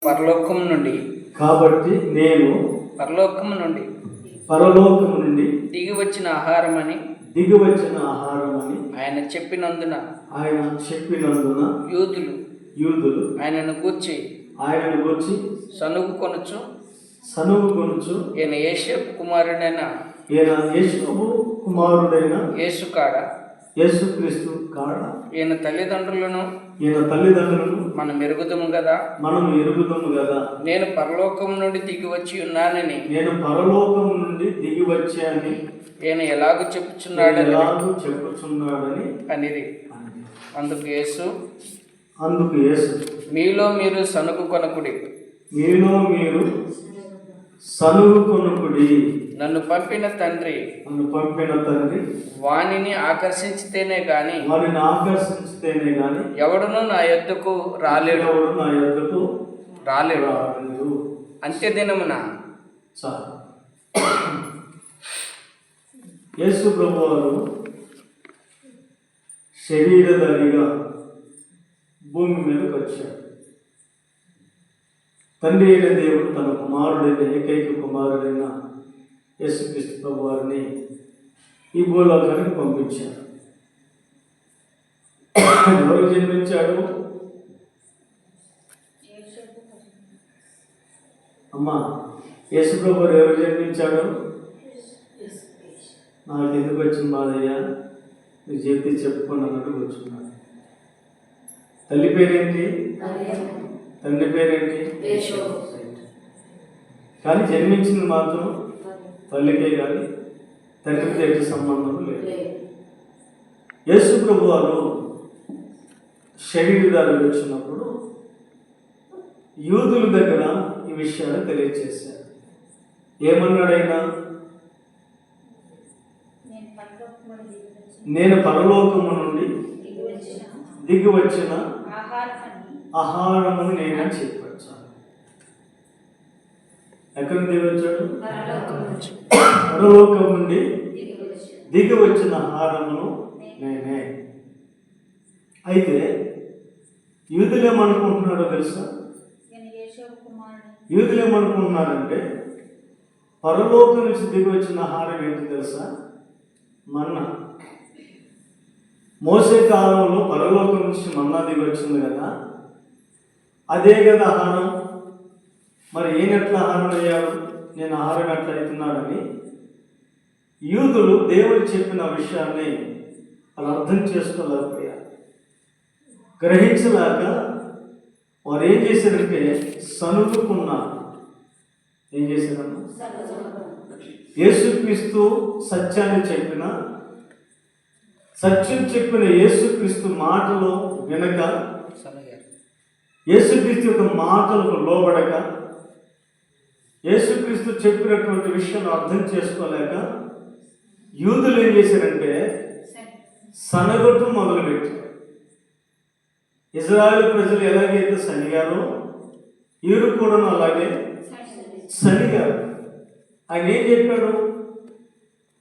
పరలోకము నుండి కాబట్టి నేను పరలోకము నుండి పరలోకము నుండి దిగి వచ్చిన ఆహారమని ఆయన చెప్పినందున యూదులు ఆయనను గూర్చి సనుగు కొనుచు ఈయన యేషపు కుమారుడైన యేసు కాడ యేసుక్రీస్తు కాడ ఈయన తల్లిదండ్రులను మనం ఎరుగుదము కదా నేను పరలోకం నుండి దిగి వచ్చి ఉన్నానని ఈయన ఎలాగూ చెప్పుచున్నాడని అనిరి. అందుకు యేసు మీలో మీరు సనుగు కొనకుడి, నన్ను పంపిన తండ్రి వానిని ఆకర్షించితేనే గాని ఎవడును నా యొద్దకు రాలేడు. అంత్యదినమున యేసు ప్రభువారు శరీరధారిగా భూమి మీదకి వచ్చాడు. తండ్రి అయిన దేవుడు తన కుమారుడైన ఏకైక కుమారుడైన యేసుక్రీస్తు ప్రభువారిని ఈ భూలోకానికి పంపించాడు. ఎవరు జన్మించాడు? అమ్మా, యేసు ప్రభువారు ఎవరు జన్మించాడు? నాకు ఎందుకు వచ్చిన బాధయ్యా, నువ్వు చెప్తే చెప్పుకున్నానట్టు కూర్చున్నాను. తల్లి పేరేంటి? తండ్రి పేరేంటి? కానీ జన్మించింది మాత్రం తల్లికే కానీ తండ్రికి ఎట్టి సంబంధం లేదు. యేసు ప్రభు వారు శరీరధారి వచ్చినప్పుడు యూదుల దగ్గర ఈ విషయాన్ని తెలియజేశారు. ఏమన్నాడైనా? నేను పరలోకము నుండి దిగి వచ్చిన ఆహారమును నేనే చెప్పాను. ఎక్కడ దిగి వచ్చాడు? పరలోకం నుండి దిగి వచ్చిన ఆహారమును నేనే. అయితే యూదులు ఏమనుకుంటున్నారో తెలుసా? యూదులు ఏమనుకుంటున్నారంటే పరలోకం నుంచి దిగి వచ్చిన ఆహారం ఏంటి తెలుసా? మన్నా. మోసే కాలంలో పరలోకం నుంచి మన్నా దిగి వచ్చింది కదా, అదే కదా ఆహారం. మరి ఈయనెట్లా ఆహారం అయ్యాడు, నేను ఆహారం ఎట్లా అవుతున్నాడని యూదులు దేవుడు చెప్పిన విషయాన్ని వాళ్ళు అర్థం చేసుకోలేకపోయారు. గ్రహించలేక వారు ఏం చేశారంటే సనుగుకున్నారు. ఏం చేశారన్నా? యేసుక్రీస్తు సత్యం చెప్పిన యేసుక్రీస్తు మాటలు వినక, యేసుక్రీస్తు యొక్క మాటలకు లోబడక, యేసుక్రీస్తు చెప్పినటువంటి విషయాన్ని అర్థం చేసుకోలేక యూదులు ఏం చేశారంటే సనగొట్టు మొదలుపెట్టారు. ఇజ్రాయేల్ ప్రజలు ఎలాగైతే సనిగారో వీరు కూడా అలాగే సనిగారు. ఆయన ఏం చెప్పాడు?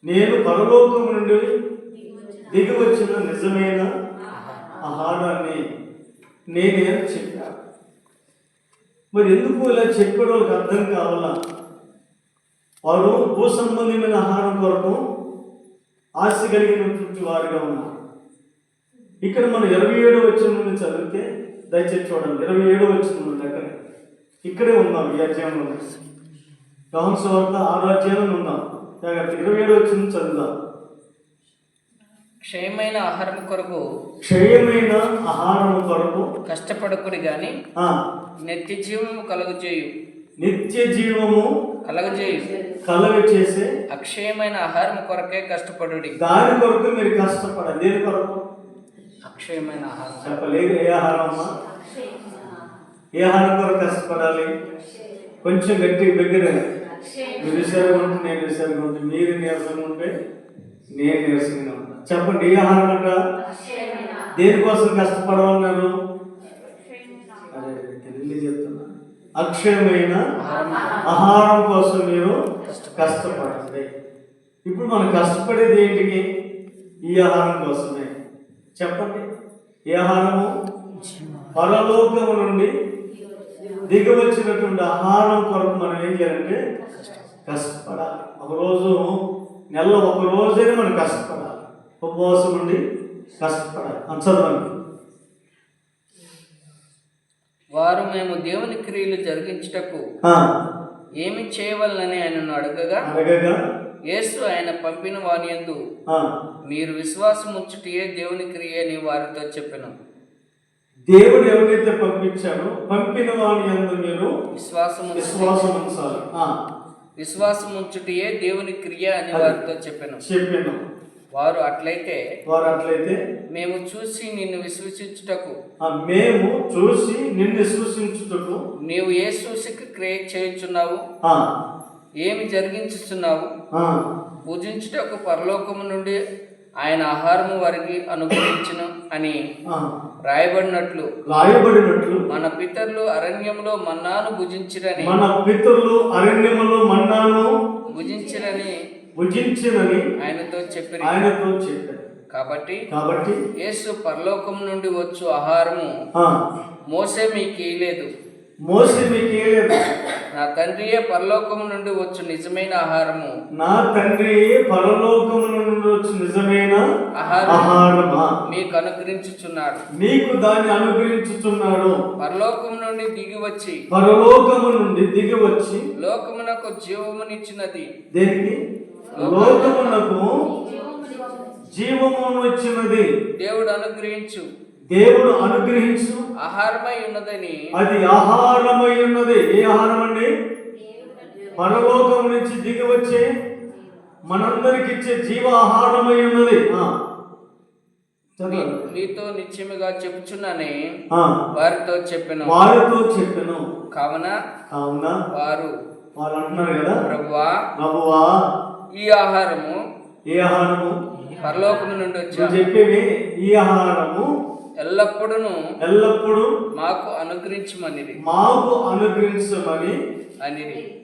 నేను పరలోకం నుండి దిగి వచ్చిన నిజమైన ఆహారాన్ని నేనే చెప్పాను. మరి ఎందుకు ఇలా చెప్పాడు? వాళ్ళకి అర్థం కావాలా? వారు భూ సంబంధమైన ఆహారం కొరకు ఆశ కలిగినటువంటి వారుగా ఉన్నారు. ఇక్కడ మనం 27వ వచనం నుండి చదివితే దయచేసి చూడండి. 27వ వచనం దగ్గర ఇక్కడే ఉన్నాం. ఈ అధ్యాయంలో యోహాను సువార్త 6వ అధ్యాయంలో ఉన్నాం. 27వ వచనం చదువుదాం. క్షయమైన ఆహారం కొరకు కష్టపడకుడి గాని నిత్య జీవము కలుగజేసే అక్షయమైన ఆహారం కొరకే కష్టపడుడి. దాని కొరకు మీరు కష్టపడాలి. దేని కొరకు? అక్షయమైన ఆహారం. చెప్పలేదు. ఏ ఆహారం అమ్మా? ఏ ఆహారం కొరకు కష్టపడాలి? కొంచెం గట్టిగా దగ్గర. మీరు విశారంగా ఉంటే నేను విశారంగా ఉంటే, మీరు నీరసంగా ఉంటే నేను నీరసంగా ఉంటాను. చెప్పండి, ఏ ఆహారం అంట? దేనికోసం కష్టపడమన్నారు? అదే తెలియదు చెప్తున్నా. అక్షయమైన ఆహారం కోసం మీరు కష్టపడండి. ఇప్పుడు మనం కష్టపడేది ఏంటికి? ఈ ఆహారం కోసమే. చెప్పండి, ఏ ఆహారము? పరలోకము నుండి దిగి వచ్చినటువంటి ఆహారం కొరకు మనం ఏం చేయాలంటే కష్టపడాలి. ఒకరోజు నెలలో ఒక రోజైనా మనం కష్టపడాలి, ఉపవాసం ఉండి కష్టపడాలి. చదవండి. వారు మేము దేవుని క్రియలు జరిగించుటకు ఏమి చేయవలనని ఆయనను అడగగా యేసు ఆయన పంపిన వాని యందు మీరు విశ్వాసం ఉంచుటయే దేవుని క్రియ అని వారితో చెప్పెను. దేవుడు ఎవరైతే పంపించాడో పంపిన వాని యందు మీరు విశ్వాసం ఉంచాలి. విశ్వాసం ఉంచుటయే దేవుని క్రియ అని వారితో చెప్పెను. వారు అట్లయితే మేము చూసి నిన్ను విశ్వసించుటకు నీవు ఏ సూచిక క్రియ చేయుచున్నావు, ఏమి జరిగించుచున్నావు, పూజించుటకు పరలోకము నుండి ఆయన ఆహారము వారికి అనుగ్రహించును అని రాయబడినట్లు మన పితరులు అరణ్యములో మన్నాను భుజించిరని భుజించిరని ఆయనతో చెప్పారు. కాబట్టి యేసు పరలోకం నుండి వచ్చు ఆహారము మోసే మీకు ఇయ్యలేదు, నా తండ్రియే పరలోకము నుండి వచ్చు నిజమైన ఆహారము, ఆహారము మీకు అనుగ్రహించుచున్నాడు, పరలోకము నుండి దిగి వచ్చి లోకమునకు జీవమునిచ్చినది. దేనికి? లోకమునకు జీవమును ఇచ్చినది దేవుడు అనుగ్రహించు ఆహారమై ఉన్నదని. అది ఆహారమై ఉన్నది. ఏ ఆహారం అండి? పరలోకం నుంచి దిగి వచ్చే మనందరికి ఇచ్చే జీవ ఆహారమై ఉన్నది. మీతో నిశ్చయముగా చెప్పుచున్నానే వారితో చెప్పెను. కావున వారు అంటున్నారు కదా, ప్రభువా ఈ ఆహారము పరలోకము నుండి వచ్చి చెప్పేవి ఈ ఆహారము ఎల్లప్పుడూ మాకు అనుగ్రహించమని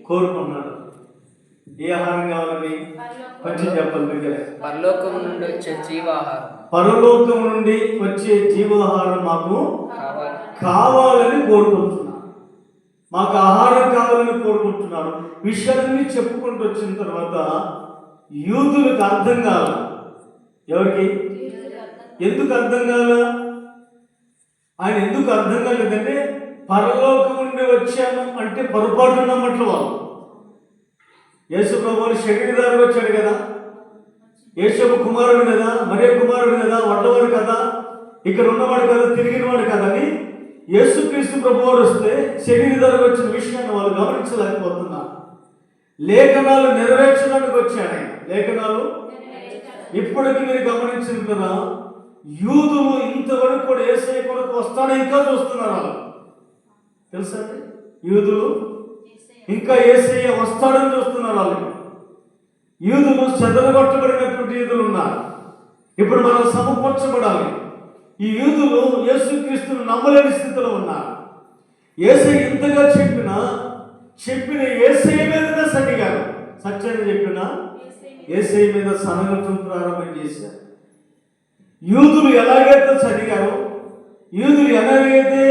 కోరుకున్నాడు. ఏ ఆహారం కావాలని కొంచెం చెప్పాలి. పరలోకము నుండి వచ్చే జీవాహారం, పరలోకం నుండి వచ్చే జీవాహారం మాకు కావాలని కోరుకుంటున్నాను. మాకు ఆహారం కావాలని కోరుకుంటున్నాను. విషయాలన్నీ చెప్పుకుంటూ వచ్చిన తర్వాత యూదులకు అర్థం కాల. ఎవరికి? ఎందుకు అర్థం కాల? ఆయన ఎందుకు అర్థం కాలేదంటే పరలోకం నుండి వచ్చాను అంటే పొరపాటు నమ్మట్లు వాళ్ళు. యేసు ప్రభువు శరీరధారికి వచ్చాడు కదా, యేసపు కుమారుడు కదా, మరియ కుమారుడు కదా, వడ్లవాడు కదా, ఇక్కడ ఉన్నవాడు కదా, తిరిగినవాడు కదా అని యేసుక్రీస్తు ప్రభువు వస్తే శరీరధారికి వచ్చిన విషయాన్ని వాళ్ళు గమనించలేకపోతున్నారు. లేఖనాలు నెరవేర్చడానికి వచ్చాడు ఆయన. లేఖనాలు ఇప్పటికి మీరు గమనించిన కదా, యూదులు ఇంతవరకు కూడా యేసయ్య కొరకు వస్తాడో ఇంకా చూస్తున్నారు వాళ్ళు. తెలుసా? యూదులు ఇంకా యేసయ్య వస్తాడని చూస్తున్నారు వాళ్ళు. యూదులు చెదరగొట్టబడినటువంటి యూదులు ఉన్నారు. ఇప్పుడు మనం సమకూర్చబడాలి. ఈ యూదులు యేసుక్రీస్తును నమ్మలేని స్థితిలో ఉన్నారు. యేసయ్య ఇంతగా చెప్పిన యేసయ్య మీదనే సరిగారు. సత్యాన్ని చెప్పిన యేసయ్య మీద సనగటం ప్రారంభం చేశారు. యూదులు ఎలాగైతే సరిగారు, యూదులు ఎలాగైతే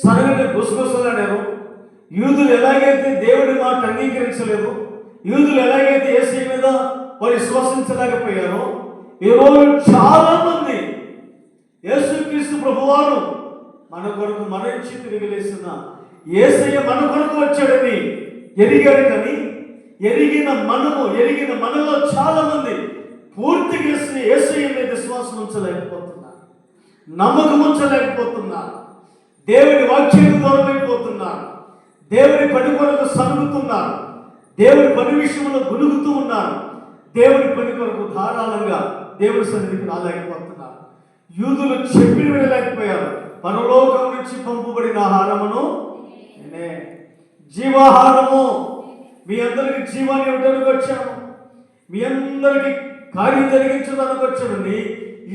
సనగని గుసగుసలాడారు, యూదులు ఎలాగైతే దేవుడి మాట అంగీకరించలేదు, యూదులు ఎలాగైతే యేసయ్య మీద వారు విశ్వసించలేకపోయారో, ఈరోజు చాలా మంది యేసుక్రీస్తు ప్రభువారు మన కొరకు మరణించి తిరిగి లేస్తున్న యేసయ్య మన కొరకు వచ్చాడని ఎరిగారు. కానీ ఎరిగిన మనలో చాలా మంది పూర్తిగా యేసయ్య మీద విశ్వాసం ఉంచలేకపోతున్నారు, నమ్మకం ఉంచలేకపోతున్నారు, దేవుడి వాక్యానికి దూరమైపోతున్నారు, దేవుడి పని కొరకు సనుగుతున్నారు, దేవుడి పని విషయంలో గునుగుతూ ఉన్నారు, దేవుడి పని కొరకు ధారాళంగా దేవుడి సన్నిధికి రాలేకపోతున్నారు. యూదులు చెప్పి వెళ్ళలేకపోయారు. పరలోకం నుంచి పంపబడిన ఆహారమును నేనే, జీవాహారము, మీ అందరికి జీవాన్ని ఇవ్వడానికి వచ్చాను, మీ అందరికి కార్యం జరిగించడానికి వచ్చానని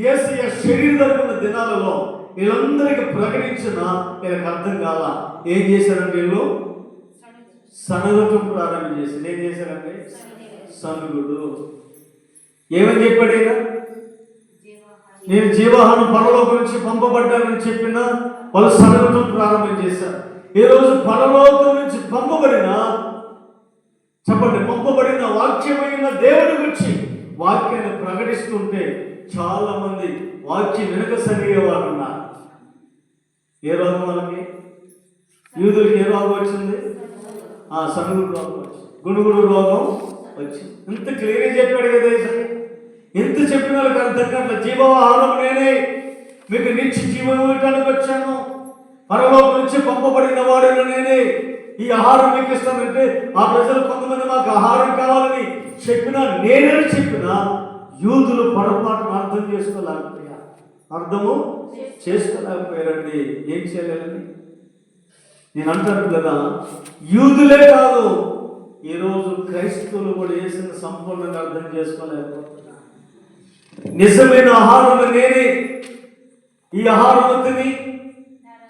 యేసయ్య శరీరం ఉన్న దినాలలో వీళ్ళందరికీ ప్రకటించిన వీళ్ళకి అర్థం కాల. ఏం చేశారంటే వీళ్ళు సనగటం ప్రారంభం చేశారు. ఏం చేశారంటే సనుగుడు. ఏమని చెప్పాడు ఆయన? నేను జీవాహారం పరలోకం నుంచి పంపబడ్డానని చెప్పిన వాళ్ళు సనగటం ప్రారంభం చేశారు. ఈరోజు పరలోకం నుంచి పంపబడిన వాక్యమైన దేవుడి గురించి వాక్యాన్ని ప్రకటిస్తుంటే చాలా మంది వాక్యం వెనుక సరిగేవారు ఉన్నారు. ఏ రోగం వాళ్ళకి? యూదులకి ఏ రోగం వచ్చింది? సనుగుడు రోగం వచ్చింది, గుడుగుడు రోగం వచ్చింది. ఇంత క్లియర్గా చెప్పాడు కదా. ఎంత చెప్పిన వాళ్ళకి అర్థం కాదు. జీవాహారం నేనే, మీకు నిత్య జీవం ఇవ్వడానికి వచ్చాను, పరలోకం నుంచి పంపబడిన వాడిని నేనే, ఈ ఆహారం మీకు ఇస్తానంటే ఆ ప్రజలు కొంతమంది మాకు ఆహారం కావాలని చెప్పినా, నేనే చెప్పినా యూదులు పొరపాటును అర్థం చేసుకోలేకపోయారండి. ఏం చేయలేదండి? నేను అంటాను కదా, యూదులే కాదు, ఈరోజు క్రైస్తవులు కూడా వేసిన సంపూర్ణంగా అర్థం చేసుకోలేకపోతున్నా. నిజమైన ఆహారం నేనే, ఈ ఆహారం తిని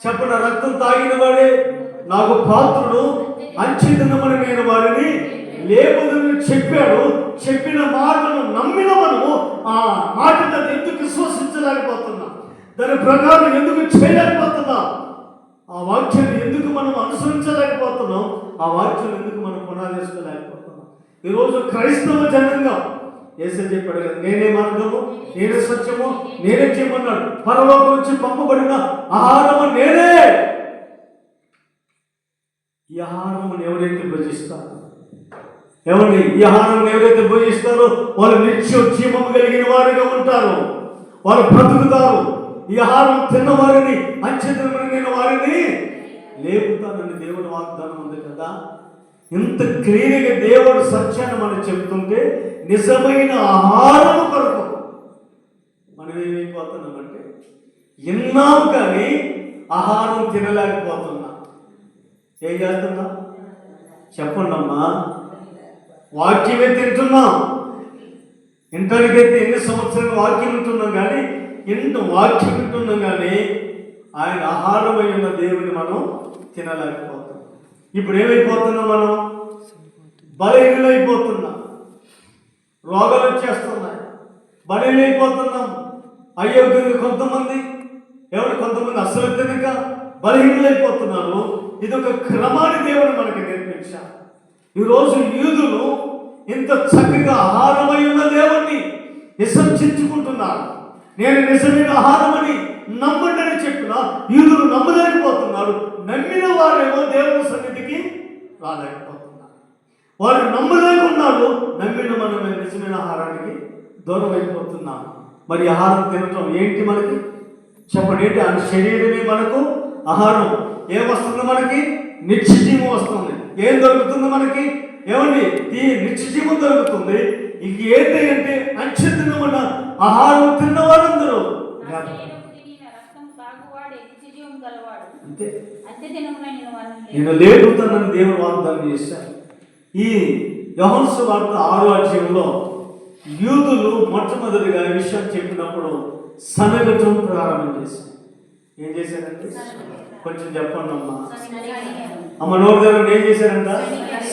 చెప్పిన రక్తం తాగిన వాడే నాకు పాత్రుడు, అంచెదినమని నేను వారిని లేబుదని చెప్పాడు. చెప్పిన మాటను నమ్మిన మనము ఆ మాటను ఎందుకు విశ్వసించలేకపోతున్నా, దాని ప్రకారం ఎందుకు చేయలేకపోతున్నా, ఆ వాక్యాన్ని ఎందుకు మనం అనుసరించలేకపోతున్నాం, ఆ వాక్యాన్ని ఎందుకు మనం పునాదేసుకోలేకపోతున్నాం? ఈరోజు క్రైస్తవ జనంగా యేసు చెప్పాడు కదా, నేనే మార్గము, నేనే సత్యము, నేనే జీవమన్నాడు. పరలోకం నుంచి పంపబడిన ఆహారము నేనే. ఈ ఆహారమును ఎవరైతే భుజిస్తారో, ఈ ఆహారం ఎవరైతే భుజిస్తారో వాళ్ళు నిత్యం జీవము కలిగిన వారిగా ఉంటారు, వాళ్ళు బ్రతుకుతారు. ఈ ఆహారం తిన్నవారిని, అంచెదినమని నేను వారిని లేపుతానని దేవుడు వాగ్దానం ఉంది కదా. ఇంత క్లియర్గా దేవుడు సత్యాన్ని మనం చెప్తుంటే నిజమైన ఆహారము కొరకు మనం ఏమైపోతున్నామంటే విన్నాం కానీ ఆహారం తినలేకపోతున్నాం. ఏం చేస్తున్నాం చెప్పండి అమ్మా? వాక్యమే తింటున్నాం. ఇంటర్కైతే ఎన్ని సంవత్సరాలు వాక్యం వింటున్నాం కానీ, ఎంత వాక్యం వింటున్నాం కానీ ఆయన ఆహారమై ఉన్న దేవుని మనం తినలేకపోతున్నాం. ఇప్పుడు ఏమైపోతున్నాం? మనం బలహీనమైపోతున్నాం, రోగాలు వచ్చేస్తున్నాయి, బలహీనమైపోతున్నాం. అయోగ్యులు కొంతమంది అసలు తినక బలహీనమైపోతున్నారు. ఇది ఒక క్రమాన్ని దేవుడు మనకి నేర్పించారు. ఈరోజు యూదులు ఇంత చక్కగా ఆహారమై ఉన్న దేవుణ్ణి విసర్జించుకుంటున్నారు. నేను నిజమైన ఆహారమని నమ్మండి అని చెప్పిన యూదులు నమ్మలేకపోతున్నారు. నమ్మిన వారేమో దేవుని సన్నిధికి రాలేకపోతున్నారు. వారు నమ్మలేకున్నారు, నమ్మిన మనమే నిజమైన ఆహారానికి దూరం అయిపోతున్నాం. మరి ఆహారం తినటం ఏంటి మనకి చెప్పండి? ఏంటి? ఆ శరీరమే మనకు ఆహారం. ఏం వస్తుంది మనకి? నిత్య జీవం వస్తుంది. ఏం దొరుకుతుంది మనకి? ఏమండి? ఈ నిత్య జీవం దొరుకుతుంది. ఇంక ఏంటి అంటే అంచెదినమన్న ఆహారం తిన్న వాళ్ళందరూ నేను లేపుతానని దేవుడు వాగ్దానం చేశారు. ఈ యోహాను సువార్త 6వ అధ్యాయంలో యూదులు మొట్టమొదటిగా ఈ విషయం చెప్పినప్పుడు సనగటం ప్రారంభం చేశారు. ఏం చేశారంటే కొంచెం చెప్పండి అమ్మా. నోటి దగ్గర ఏం చేశారంట?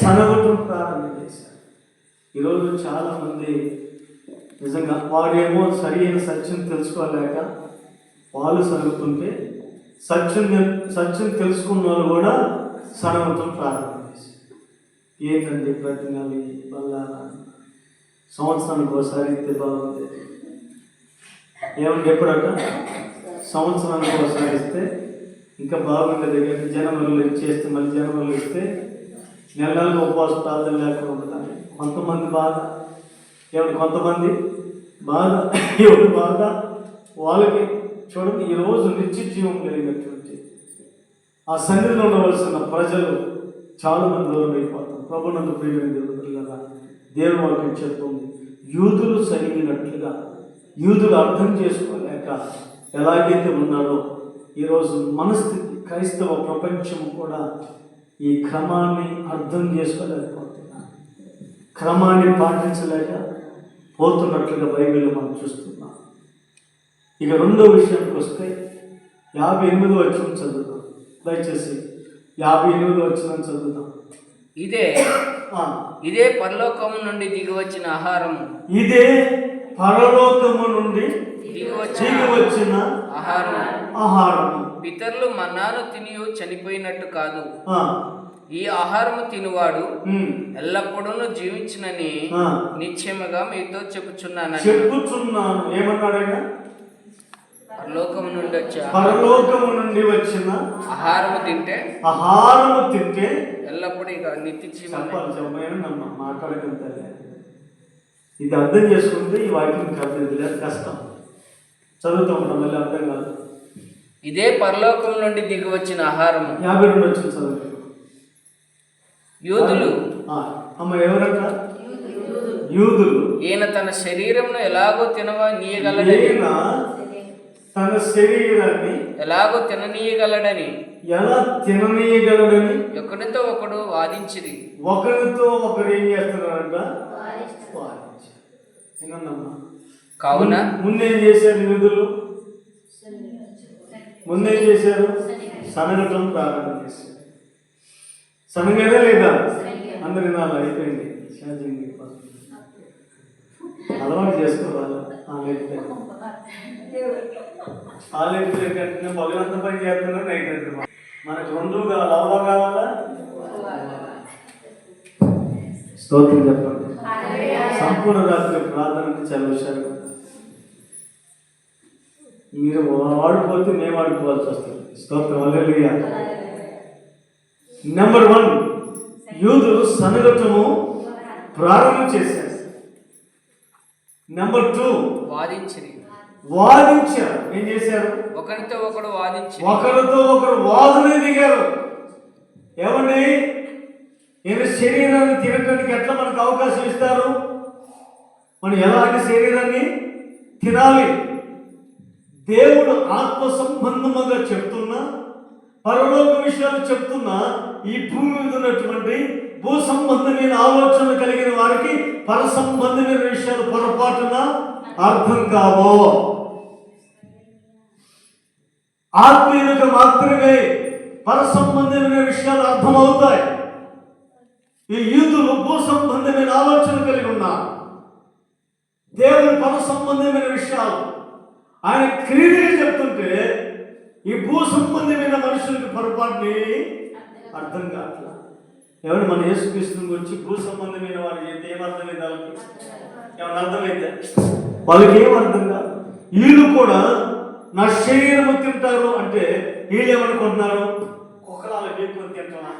సనగటం ప్రారంభం చేశారు. ఈరోజు చాలా మంది నిజంగా వాడేమో సరి అయిన సత్యం తెలుసుకోలేక వాళ్ళు సరుగుతుంటే, సత్యం తెలుసుకున్న వాళ్ళు కూడా సనగటం ప్రారంభం చేశారు. ఏంటంటే ప్రతి నెల వల్ల సంవత్సరానికి ఒకసారి ఇస్తే బాగుంది. ఏమంటే ఎప్పుడట సంవత్సరానికి ఒకసారి ఇస్తే ఇంకా బాగుంటుంది. జనవరిలో ఇచ్చేస్తే మళ్ళీ జనవరిలో ఇస్తే నెలలకు ఉపవాస ప్రార్థన లేకుండా ఉంటుంది. కొంతమంది బాధ, కొంతమంది బాధ, ఎవరు బాధ వాళ్ళకి. చూడండి, ఈరోజు నిత్య జీవం కలిగినటువంటి ఆ సన్నిధిలో ఉండవలసిన ప్రజలు చాలా మంది దూరం అయిపోతారు. ప్రభునందు ప్రియమైన దేవుడుగా దేవుడు వాక్యం చెప్తుంది, యూదులు సరిగినట్లుగా యూదులు అర్థం చేసుకోలేక ఎలాగైతే ఉన్నారో ఈరోజు మనస్థితి క్రైస్తవ ప్రపంచం కూడా ఈ క్రమాన్ని అర్థం చేసుకోలేకపోతున్నారు, క్రమాన్ని పాటించలేక పోతున్నట్లుగా బైబిల్లో మనం చూస్తున్నాం. ఇక రెండో విషయానికి వస్తే 58వ వచనం చదువుతాం. దయచేసి 58వ వచనం చదువుతాం. ఇదే పరలోకము నుండి దిగి వచ్చిన ఆహారము. ఇదే పరలోకము నుండి దిగి వచ్చిన ఆహారము. పితరులు మన్నాను తినియు చనిపోయినట్టు కాదు. ఆ, ఈ ఆహారము తినువాడు ఉమ్, ఎల్లప్పుడూ జీవించునని ఆ. నిశ్చయముగా మీతో చెప్పుచున్నాను. చెప్పుచున్నాను. ఏమన్నాడు ఆయన? పరలోకము నుండి వచ్చా పరలోకము నుండి వచ్చిన ఆహారము తింటే ఆహారము తింటే ఎల్లప్పుడూ ఇక నిత్య జీవం. చెప్పాలి మాట్లాడకంతే. ఇది అర్థం చేసుకుంటే ఈ వాక్యం అర్థం లేదు, కష్టం. చదువుతూ ఉంటాం, మళ్ళీ అర్థం కాదు. ఇదే పరలోకం నుండి దిగి వచ్చిన ఆహారము. 52 వచ్చింది చదువు. యూదులు అమ్మ ఎవరంట? యూదులు. ఈయన తన శరీరమును ఎలాగో తిననీయగలడని తన శరీరాన్ని ఎలాగో తిననీయగలడని ఎలా తిననీయగలడని ఒకరితో ఒకడు వాదించిరి. ఒకరితో ఒకరు ఏం చేస్తున్నారంట? కావున ముందేం చేశారు యూదులు? ముందేం చేశారు? సనగటం ప్రారంభం చేశారు. సనగదా లేదా? అందరి నాలు అయిపోయింది. అలవాటు చేసుకోవాలి. కంటే పగలంత పని చేస్తున్నా నైట్ అంటే మనకు రెండు లవలో కావాలా? స్తోత్రం చెప్పండి. సంపూర్ణ రాత్రి ప్రార్థన చాలా హుషారు. మీరు వాడిపోతే మేము వాడుకోవాల్సి వస్తుంది. స్తోత్రం. హల్లెలూయా. నెంబర్ 1, యూదులు సనగటము ప్రారంభం చేశారు. నెంబర్ 2, వాదించారు. ఏం చేశారు? ఒకరితో ఒకడు వాదించి ఒకరితో ఒకరు వాదన దిగారు. ఏమండి, ఈయన శరీరాన్ని తినడానికి ఎట్లా మనకు అవకాశం ఇస్తారు? మనం ఎలాంటి శరీరాన్ని తినాలి? దేవుడు ఆత్మ సంబంధముగా చెప్తున్నా, పరలోక విషయాలు చెప్తున్నా, ఈ భూమి మీద ఉన్నటువంటి భూ సంబంధమైన ఆలోచనలు కలిగిన వారికి పర సంబంధమైన విషయాలు పొరపాటున అర్థం కావు. ఆత్మీయులకు మాత్రమే పర సంబంధమైన విషయాలు అర్థమవుతాయి. ఈ యూదులు భూ సంబంధమైన ఆలోచనలు కలిగి ఉన్నారు. దేవుని పర సంబంధమైన విషయాలు ఆయన క్రియలు చెప్తుంటే ఈ భూ సంబంధమైన మనుషులకు పొరపాటుని అర్థం కావట్లేదు. ఎవరు మన యేసుక్రీస్తుని గురించి భూ సంబంధమైన వారు చెప్తే ఏమర్థమైంది? వాళ్ళకి ఏమన్నా అర్థమైందా? వాళ్ళకి ఏమర్థం కాదు. వీళ్ళు కూడా నా శరీరము తింటారు అంటే వీళ్ళు ఏమనుకుంటున్నారు? కుక్కలాగా బీక్కొని తింటున్నా,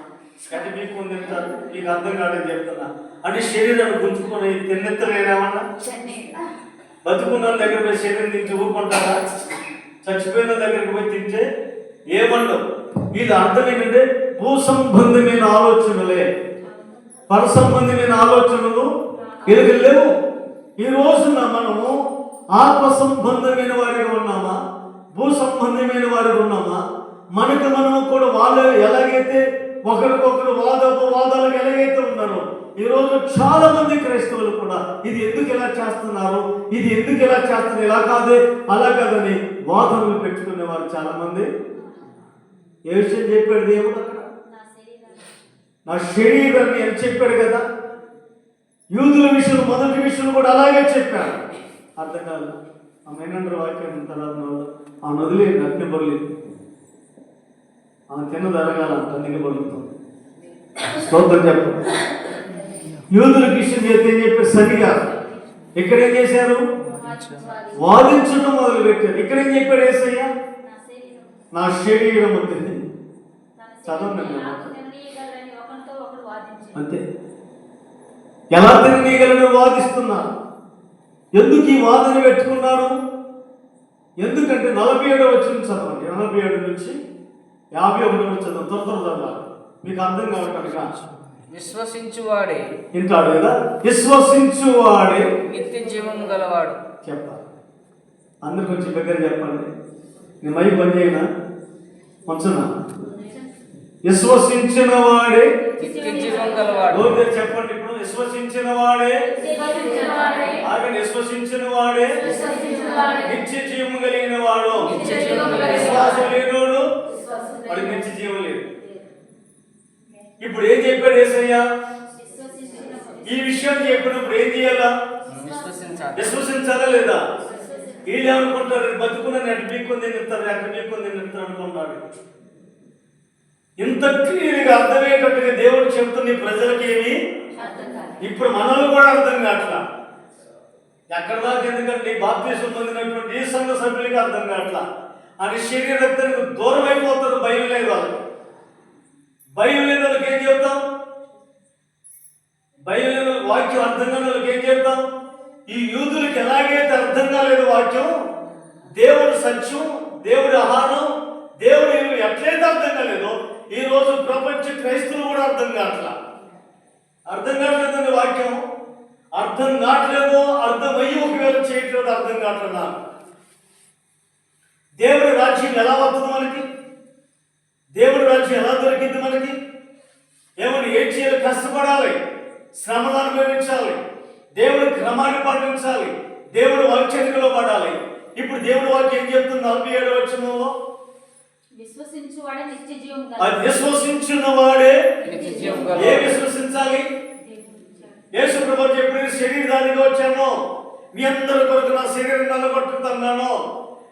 గట్టి బీక్కొని తింటారు. నీకు అర్థం కాదని చెప్తున్నా అంటే శరీరాన్ని గుంజుకొని తిన్నెత్తలేమన్నా? బతుకున్న దగ్గర పోయి శరీరం తింటే ఊరుకుంటారా? చచ్చిపోయిన దగ్గరికి పోయి తింటే ఏమండవు. వీళ్ళ అర్థం ఏంటంటే భూ సంబంధమైన ఆలోచనలే, పర సంబంధమైన ఆలోచనలు వీళ్ళకి లేవు. ఈ రోజున మనము ఆత్మ సంబంధమైన వారిగా ఉన్నామా, భూ సంబంధమైన వారిగా ఉన్నామా? మనకు మనము కూడా వాళ్ళు ఎలాగైతే ఒకరికొకరు వాదాలకు ఎలాగైతే ఉన్నారో ఈరోజు చాలా మంది క్రైస్తవులు కూడా ఇది ఎందుకు ఇలా చేస్తున్నారు, ఇది ఎందుకు ఇలా చేస్తున్నారు, ఇలా కాదే అలా కాదని వాదనలు పెట్టుకునే వారు చాలా మంది. ఏ విషయం చెప్పాడు దేవుడు అక్కడ? నా శరీరాన్ని అని చెప్పాడు కదా. యూదుల విషయం మొదటి విషయం కూడా అలాగే చెప్పాడు. అర్థం కాదు. ఆ మైనందరూ వాక్యం తర్వాత ఆ నదిలే అగ్ని బొరలేదు, ఆ తిన్నది అరగాలంట, అందుకే బొరులుతుంది. స్తోత్రం చెప్పండి. యూదుల విషయం చేస్తే ఏం చెప్పారు? సరిగా ఇక్కడ ఏం చేశారు? వాదించడం మొదలు పెట్టారు. ఇక్కడ ఏం చెప్పాడు యేసయ్య? నా శరీరం ఉంటుంది. చదవండి అంతే. ఎలా తిననీయగలని వాదిస్తున్నారు. ఎందుకు ఈ వాదన పెట్టుకున్నారు? ఎందుకంటే 47వ వచనం చదవండి. 47 నుంచి 51 చదవండి. త్వర చదవాలి, మీకు అర్థం కావటానికి. విశ్వసించువాడే వింటాడు కదా. విశ్వసించువాడే నిత్య జీవం గలవాడు. చెప్పాలి. అందరికి వచ్చి దగ్గర చెప్పండి. నేను మై పని చేయనా మంచున్నా. విశ్వసించిన వాడే నిత్య జీవం గలవాడు. చెప్పండి ఇప్పుడు. విశ్వసించిన వాడే విశ్వసించిన వాడే నిత్య జీవం కలిగిన వాడు. విశ్వాసం లేనోడు వాడు నిత్య జీవం లేదు. ఇప్పుడు ఏం చెప్పాడు యేసయ్య? ఈ విషయం చెప్పినప్పుడు ఏం చేయాలా? విశ్వసించాలా లేదా? వీళ్ళు ఏమనుకుంటారు, బతుకున్నాను ఎక్కడ బీక్కొని తింటారు, ఎక్కడ బీక్కొని తింటారు అనుకుంటారు. ఇంత క్లియర్గా అర్థమయ్యేటట్టుగా దేవుడు చెప్తున్న ఈ ప్రజలకి ఏమి ఇప్పుడు మనల్ని కూడా అర్థం కావట్లా. ఎక్కడ దాకా, ఎందుకంటే బాప్తిసం పొందినటువంటి ఈ సంఘ సభ్యులకి అర్థం కావట్లా. అని శరీర రక్తానికి దూరం అయిపోతారు. భయం లేదు వాళ్ళకి. భయం లేని వాళ్ళకి ఏం చెప్తాం? భయం లేని వాళ్ళకి, వాక్యం అర్థం కాని వాళ్ళకి ఏం చెప్తాం? ఈ యూదులకి ఎలాగైతే అర్థం కాలేదు వాక్యం, దేవుడు సత్యం, దేవుడి ఆహారం, దేవుడు ఎట్లయితే అర్థం కాలేదో ఈ రోజు ప్రపంచ క్రైస్తవులు కూడా అర్థం కావట్లా. అర్థం కావట్లేదండి వాక్యం. అర్థం కావట్లేదు, అర్థమయ్యి ఒకవేళ చేయట్లేదు, అర్థం కావట్లేదు. దేవుడి రాజ్యం ఎలా వస్తుంది మనకి? దేవుడి రాజ్యం ఎలా దొరికింది మనకి? ఏమని ఏం చేయాలి? కష్టపడాలి, శ్రమను అనుభవించాలి, దేవుడి క్రమాన్ని పాటించాలి, దేవుడు వాక్యానికలో పడాలి. ఇప్పుడు దేవుడి వాక్యం ఏం చెప్తుంది? 47వ వచనంలో, విశ్వసించువాడే నిత్య జీవం అది విశ్వసించిన వాడే నిత్య జీవం గల ఏ విశ్వసించాలి? యేసు ప్రభువు చెప్పిన శరీరానికి వచ్చాను, మీ అందరి కొరకు నా శరీరం నలగొట్టుతున్నాను,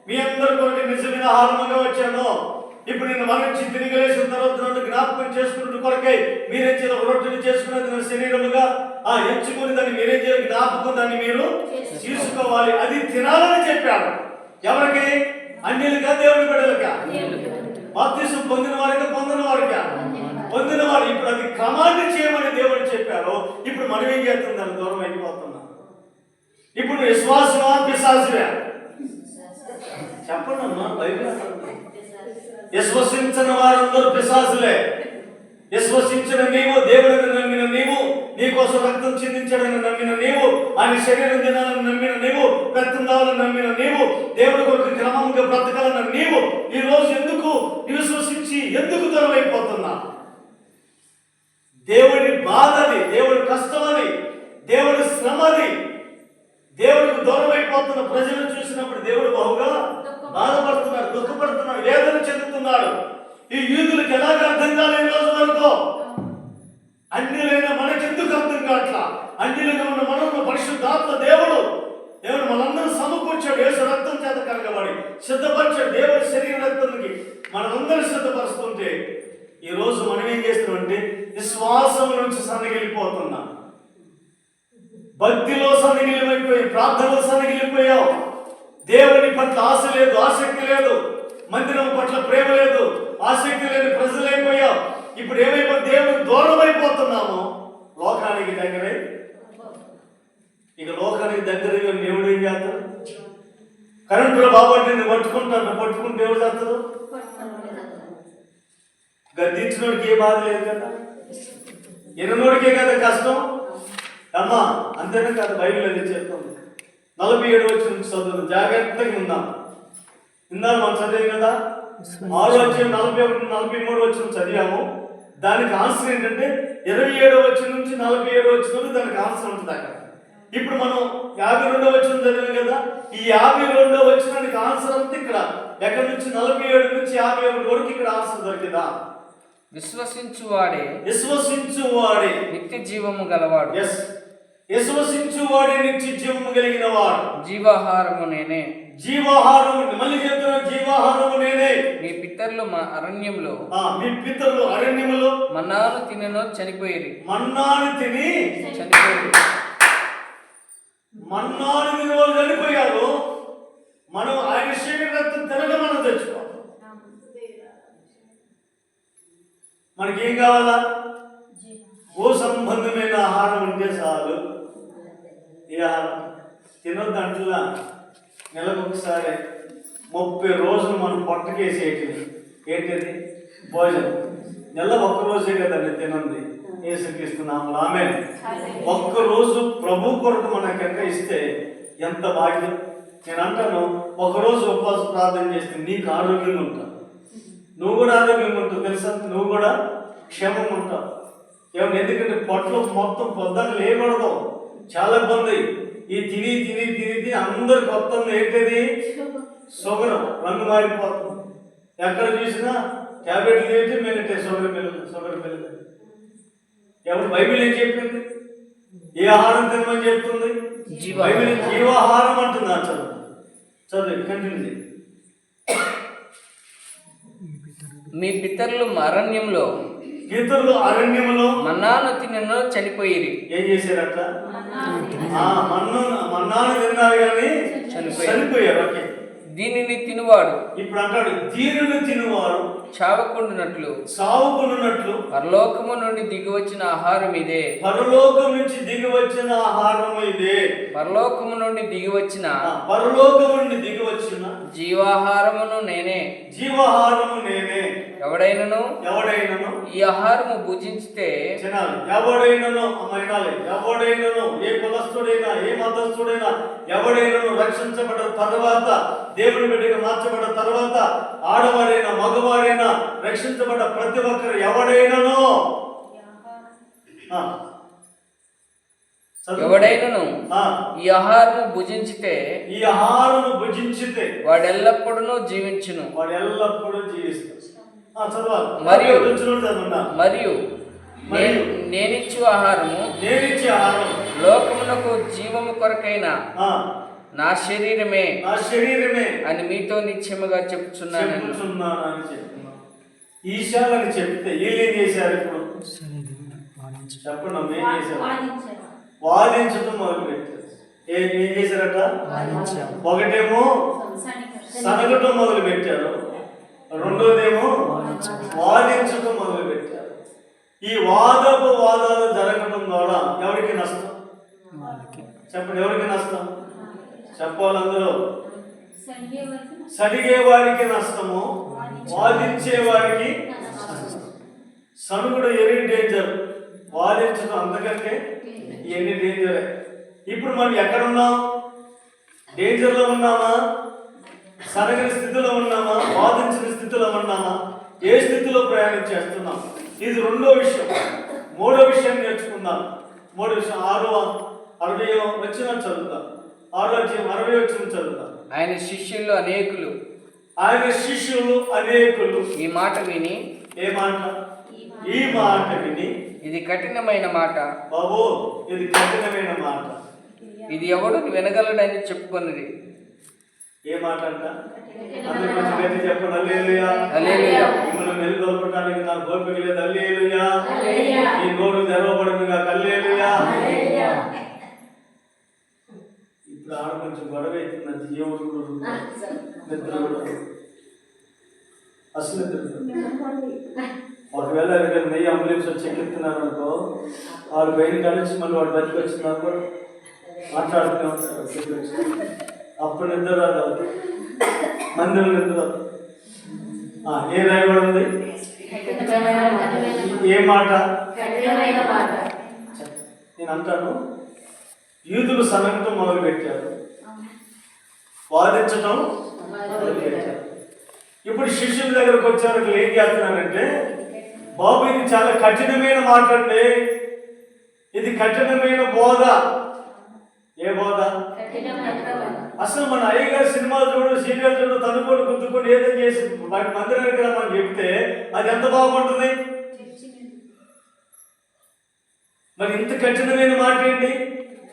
మీ అందరి కొరకు నిజమైన ఆహారముగా వచ్చాను. ఇప్పుడు నేను మరణించి తిరిగి లేచిన తర్వాత నన్ను జ్ఞాపకం చేసుకున్న కొరకై మీరేం చేయాలి? రొట్టెలు చేసుకున్నది నా శరీరముగా ఎంచుకుని దాన్ని మీరేం చేయాలి? జ్ఞాపకం దాన్ని మీరు తీసుకోవాలి. అది తినాలని చెప్పాడు. ఎవరికి? అన్యులుగా, దేవుని బిడ్డలుగా? బాప్తిసం పొందిన వారికి, పొందిన వారికి, పొందిన వారు. ఇప్పుడు అది క్రమాన్ని చేయమని దేవుడు చెప్పారు. ఇప్పుడు మనం ఏం చేస్తుంది? దాన్ని దూరం అయిపోతున్నాం. ఇప్పుడు విశ్వాసమా పిశాచమే? చెప్పండి అమ్మా. బైబిల్ విశ్వసించిన వారందరూ పిశాచులే. విశ్వసించిన నీవు, దేవుడిని నమ్మిన నీవు, నీకోసం రక్తం చిందించడని నమ్మిన నీవు, ఆయన శరీరం తినాలని నమ్మిన నీవు, రక్తం కావాలని నమ్మిన నీవు, దేవుడి కొరకు క్రమంగా బ్రతకాలన్న నీవు ఈ రోజు ఎందుకు విశ్వసించి ఎందుకు దూరం అయిపోతున్నా? దేవుడి బాధది, దేవుడి కష్టమది, దేవుడి శ్రమది. దేవుడికి దూరం అయిపోతున్న ప్రజలను చూసినప్పుడు దేవుడు బహుగా బాధపడుతున్నాడు, దుఃఖపడుతున్నాడు, వేదన చెందుతున్నాడు. ఈ యూదులకు ఎలాగ అర్థం కాలేదు రోజు వరకు? అన్యులైన మనకెందుకు అర్థం కావట్లా? అన్యులైన ఉన్న మనల్ని పరిశుద్ధాత్మ దేవుడు మనందరూ సమకూర్చాడు. యేసు రక్తం చేత కరగబడి సిద్ధపరిచాడు. దేవుడి శరీర రక్తానికి మనమందరూ సిద్ధపరుస్తుంటే ఈ రోజు మనం ఏం చేస్తున్నామంటే విశ్వాసం నుంచి సన్నగిలిపోతున్నాం, భక్తిలో సన్నగిలిపోయి, ప్రార్థనలో సన్నగిలిపోయావు. దేవుని పట్ల ఆశ లేదు, ఆసక్తి లేదు, మందిరం పట్ల ప్రేమ లేదు, ఆసక్తి లేని ప్రజలైపోయావు. ఇప్పుడు ఏమైపో దేవుడికి దూరం అయిపోతున్నాము, లోకానికి దగ్గరే. ఇక లోకానికి దగ్గర దేవుడు ఏం చేస్తాడు? కరెంటులో బాబట్టి నేను పట్టుకుంటాను, పట్టుకుని దేవుడు చేస్తాడు. గద్దించినోడికి ఏ బాధ లేదు కదా, ఎన్నోడికే కదా కష్టం అమ్మా. అంతేనా కాదు? బైబిల్ అది చెప్తాం. 47 వచ్చిన చదువు జాగ్రత్తగా ఉందాం. ఇందాక మనం చదివాం కదా, 6 వచ్చిన 41, 43 వచ్చిన చదివాము. దానికి ఆన్సర్ ఏంటంటే 27 వచ్చిన నుంచి 47 వచ్చిన దానికి ఆన్సర్ ఉంటుంది అక్కడ. ఇప్పుడు మనం 52 వచ్చిన చదివాం కదా, ఈ 52 వచ్చినానికి ఆన్సర్ అంతా ఇక్కడ. ఎక్కడి నుంచి 47 నుంచి 51 వరకు ఇక్కడ ఆన్సర్ దొరికిందా? విశ్వసించువాడే నిత్య జీవము గలవాడు. విశ్వసించువాడే నిత్య జీవము కలిగిన వాడు. జీవాహారము నేనే. జీవాహారము, మళ్ళీ చెప్తున్నా, జీవాహారము నేనే. మీ పితరులు అరణ్యములో మన్నాను తినను చనిపోయిరి. మన్నాను తిని వాళ్ళు చనిపోయారు. మనం ఆయన శరీర రక్తం తినడం మనం తెచ్చుకోవాలి. మనకేం కావాలా? ఓ సంబంధమైన ఆహారం ఉంటే చాలు. ఈ ఆహారం తినొద్దు అంటున్నా. నెలకు ఒకసారి 30 రోజులు మనం పొట్టకేసేటి ఏంటిది? భోజనం. నెల ఒక్క రోజే కదండి తినండి. యేసుక్రీస్తున్నాము ఆమె. ఒక్కరోజు ప్రభు కొరకు మనకు ఎంత ఇస్తే ఎంత భాగ్యం. నేను అంటాను, ఒకరోజు ఉపవాస ప్రార్థన చేస్తే నీకు ఆరోగ్యంగా ఉంటావు, నువ్వు కూడా ఆరోగ్యంగా ఉంటావు తెలుసా, నువ్వు కూడా క్షేమంగా ఉంటావు. ఏమన్నా, ఎందుకంటే పొట్టలు మొత్తం పొద్దున్న లేకూడదు. చాలా ఇబ్బంది. ఈ తిని తిని తిని తిని అందరికి వస్తుంది ఏంటిది? షుగర్. రంగు మారిపోతుంది. ఎక్కడ చూసినా ట్యాబ్లెట్లు ఏంటి మిగతా షుగర్ పిల్లలు. ఎవరు? బైబిల్ ఏం చెప్పింది? ఏ ఆహారం తినమని చెప్తుంది? బైబిల్ జీవాహారం అంటుంది. అసలు చదువు కంటిన్యూ. మీ పితరులు అరణ్యంలో మన్నాను తినను చనిపోయిరి. ఏం చేశారట? మన్నాను తిన్నారు కానీ చనిపోయారు. ఓకే, దీనిని తినువాడు, ఇప్పుడు అంటాడు దీనిని తినువాడు చావకుండునట్లు పరలోకము నుండి దిగి వచ్చిన ఆహారం ఇదే. పరలోకం నుంచి దిగి వచ్చిన ఆహారం ఇదే. పరలోకము నుండి దిగి వచ్చిన జీవాహారమును నేనే. ఎవడైనను ఈ ఆహారము భుజించితే ఎవడైనను ఏ కులస్తుడైనా ఏ మతస్థుడైనా ఎవడైనను రక్షించబడ్డ తర్వాత, దేవుని బిడ్డగా మార్చబడ్డ తర్వాత, ఆడవాడైనా మగవాడైనా రక్షించబడ్డ ప్రతి ఒక్కరు ఎవడైనను ఈ ఆహారము భుజించితే వాడెల్లప్పుడూ జీవించును. మరియు నేనిచ్చు ఆహారము లోకమునకు జీవము కొరకైన నా శరీరమే అని మీతో నిశ్చయముగా చెప్పుచున్నాను. ఈశాలని చెప్తే వీళ్ళేం చేశారు? ఇప్పుడు చెప్పండి, ఏం చేశారు? వాదించడం మొదలు పెట్టారు. ఏం చేశారట? ఒకటేమో సనగటం మొదలు పెట్టారు, రెండోదేమో వాదించడం మొదలు పెట్టారు. ఈ వాదాలు జరగడం ద్వారా ఎవరికి నష్టం? చెప్పండి, ఎవరికి నష్టం? చెప్పాలందరూ. సడిగే వాడికి నష్టము, వాదించే వాడికి సనుగుడు ఎన్ని డేంజర్, వాదించడం అంతకంటే ఎన్ని డేంజరే. ఇప్పుడు మనం ఎక్కడున్నాం? డేంజర్లో ఉన్నామా? సనగని స్థితిలో ఉన్నామా? వాదించిన స్థితిలో ఉన్నామా? ఏ స్థితిలో ప్రయాణం చేస్తున్నాం? ఇది రెండో విషయం. మూడో విషయం నేర్చుకుందాం. మూడో విషయం 60 వచ్చిన చదువుతాం. 60 వచ్చిన చదువుతాం. ఆయన శిష్యులు అనేకులు ఈ మాట విని, ఈ మాట విని, ఇది కఠినమైన మాట బాబు, ఇది కఠినమైన మాట, ఇది ఎవడు వినగలడని చెప్పుకున్నది. ఏ మాట అంట? అందరికీ చెప్పండి, హల్లెలూయా. మిమ్మల్ని మెలుగొల్పడానికి నాకు గోపిక లేదు. హల్లెలూయా. ఈ నోరు తెరవబడింది కాక. హల్లెలూయా. ఇప్పుడు ఆడ కొంచెం గొడవ అవుతుంది. దేవుడు నిద్ర అసలు ఒకవేళ నెయ్యి అంబులెన్స్ వచ్చి ఎక్కిస్తున్నారు అనుకో, వాళ్ళు బయట కలిసి మళ్ళీ వాడు బతికి వచ్చినారు కూడా మాట్లాడుతూనే ఉంటారు. అప్పుడు నిద్ర రాదు, మందిరం నిద్ర. ఏ రాయబడింది? ఏ మాట? నేను అంటాను, యూదులు సనగటం మొదలు పెట్టారు, వాదించటం మొదలు పెట్టారు. ఇప్పుడు శిష్యుల దగ్గరకు వచ్చేవారికి ఏం చేస్తున్నారంటే, బాబు ఇది చాలా కఠినమైన మాట అండి, ఇది కఠినమైన బోధ. ఏ బోధ? అసలు మన అయ్యగారు సినిమా చూడు, సీరియల్ చూడు, తనుకోడు గుద్దుకోడు ఏదో చేసి వాటి మందిరానికి రమ్మని చెప్తే అది ఎంత బాగుంటుంది. మరి ఇంత కఠినమైన మాట ఏంటి?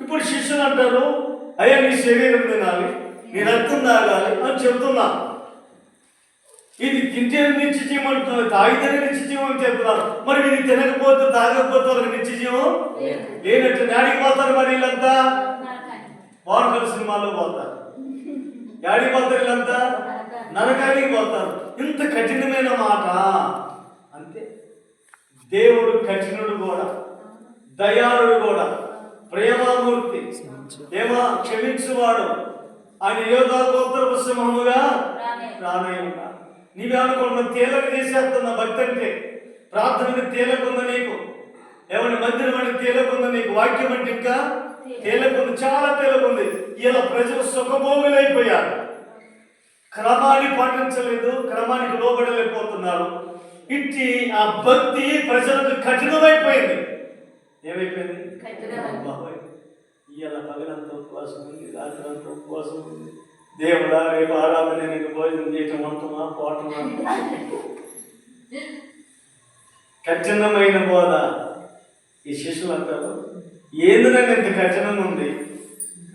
ఇప్పుడు శిష్యులు అంటారు, అయ్యా నీ శరీరం తినాలి, నీ రక్తం తాగాలి అని చెప్తున్నా. ఇది తింటే నిత్యజీవం అంటున్నారు, తాగితేనే నిత్యజీవం అని చెప్తున్నారు. మరి ఇది తినకపోతే తాగకపోతే వాళ్ళకి నిత్యజీవం లేనట్టు నాడికి పోతారు. మరి వీళ్ళంతా వార్కల సినిమాలో పోతారు. యాడికి పోతారు వీళ్ళంతా? నరకానికి పోతారు. ఇంత కఠినమైన మాట అంతే. దేవుడు కఠినుడు కూడా, దయాళుడు కూడా, ప్రేమామూర్తి, క్షమించువాడు. ఆయన యోధా గోత్రపు సింహముగా రానయ్య. నీవే అనుకున్న తేలిక చేసేస్తున్న భక్తి అంటే, ప్రార్థనకి తేలికుంది నీకు, ఏమన్నా మందిరం అంటే తేలికుంది నీకు, వాక్యం అంటే ఇంకా తేలికుంది, చాలా తేలికుంది. ఇలా ప్రజలు సుఖభోగులైపోయారు, క్రమాన్ని పాటించలేదు, క్రమానికి లోబడలేకపోతున్నారు. ఇట్టి ఆ భక్తి ప్రజలకు కఠినమైపోయింది. ఏమైపోయింది? ఇవాళ పగలంతా ఉపవాసం ఉంది, రాత్రి అంతా ఉపవాసం ఉంది. దేవుడా రేపు ఆరాధన నీకు భోజనం చేయటం అంతమా పోవటమా? కఠినమైన బోధ. ఈ శిష్యులు అంటారు, ఏందునండి ఇంత కఠినంగా ఉంది,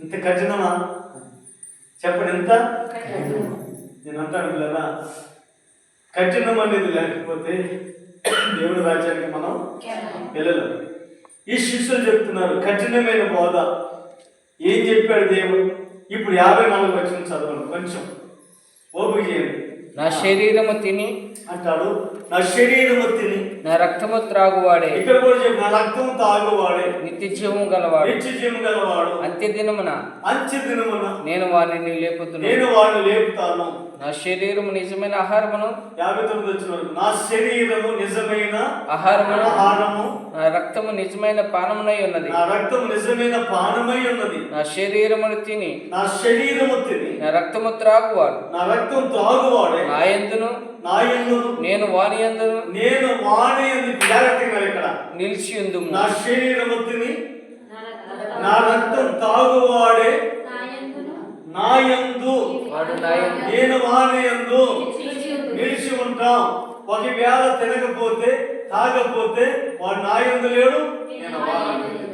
ఇంత కఠినమా? చెప్పండి ఎంత? నేను అంటాను పిల్లరా, కఠినం అనేది లేకపోతే దేవుడి రాజ్యానికి మనం వెళ్ళలేం. ఈ శిష్యులు చెప్తున్నారు కఠినమైన బోధ. ఏం చెప్పాడు దేవుడు? ఇప్పుడు 54 వచ్చిన చదవండి, కొంచెం ఓపిక చేయండి. నా శరీరము తిని అంటాడు, నా శరీరము తిని నా రక్తము త్రాగువాడే. ఇక్కడ కూడా చెప్పు, నా రక్తం తాగువాడే నిత్య జీవము గలవాడు. నిత్య జీవము గలవాడు. అంత్య దినమున నేను వారిని లేపుతున్నాను. నేను వాడిని లేపుతాను. నా శరీరము నిజమైన ఆహారమును. 59 వచ్చిన వరకు, నా శరీరము నిజమైన ఆహారము, నా రక్తము నిజమైన పానమునై ఉన్నది. నా రక్తము నిజమైన పానమై ఉన్నది. నా శరీరమును తిని నా రక్తము త్రాగువాడు. నా రక్తం తాగువాడే నా యందును నేను వాని యందును ఇక్కడ నిలిచి ఉందుము. నా శరీరము తిని నా రక్తం తాగువాడే నా యందు నేను వాని యందు నిలిచి ఉంటాం. ఒకవేళ తినకపోతే తాగకపోతే వాడు నా యందు లేడు, నేను వాని యందు.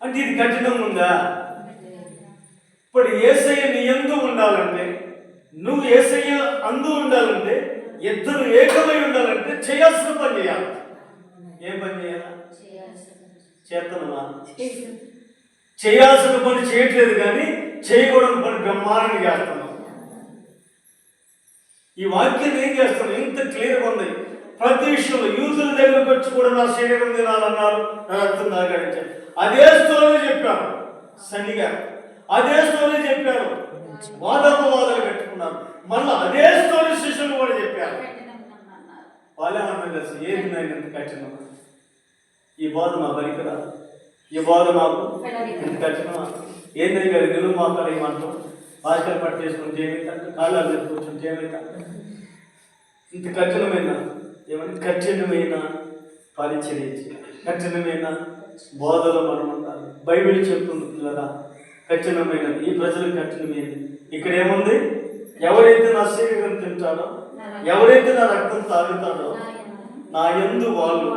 అంటే ఇది కఠినంగా ఉందా? ఇప్పుడు యేసయ్య నీ యందు ఉండాలంటే, నువ్వు యేసయ్య అందు ఉండాలంటే, ఇద్దరు ఏకమై ఉండాలంటే చేయాల్సిన పని చేయాలి. ఏం పని చేయాలి? చేతనమా? చేయాల్సిన పని చేయట్లేదు, కానీ చేయకూడని పని బ్రహ్మాండంగా చేస్తున్నాం. ఈ వాక్యం ఏం చేస్తున్నాం? ఇంత క్లియర్గా ఉంది ప్రతి విషయంలో. యూతుల దగ్గరకు వచ్చి కూడా నా శరీరం తినాలన్నారు, నా రక్తం తాగాడించారు. అదే స్టోరీ చెప్పారు సన్ని గారు, అదే స్టోరీ చెప్పారు, వాదోపవాదాలు పెట్టుకున్నారు. మళ్ళీ అదే స్టోరీ శిష్యులు కూడా చెప్పారు. వాళ్ళేమన్నా తెలుసు, ఏది నేను ఎంత కఠినం, ఈ బోధ మా బలికరా, ఈ బోధ మాకు ఎంత కఠినమా? ఏంటంటే గారు నిలువు మాకాలు ఏమంటాం, వాక్యాలు పట్టేసుకుంటే ఏమైతే, కాళ్ళ కూర్చుంటే ఏమైతే, ఇంత కఠినమైన ఏమంటే కఠినమైన పరిచర్య, కఠినమైన బోధలో మనం ఉండాలి. బైబిల్ చెప్తుంది పిల్లరా, కఠినమైన ఈ ప్రజలు కఠినమైనది. ఇక్కడ ఏముంది? ఎవరైతే నా శరీరం తింటాడో, ఎవరైతే నా రక్తం తాగుతాడో, నా యందు వాళ్ళు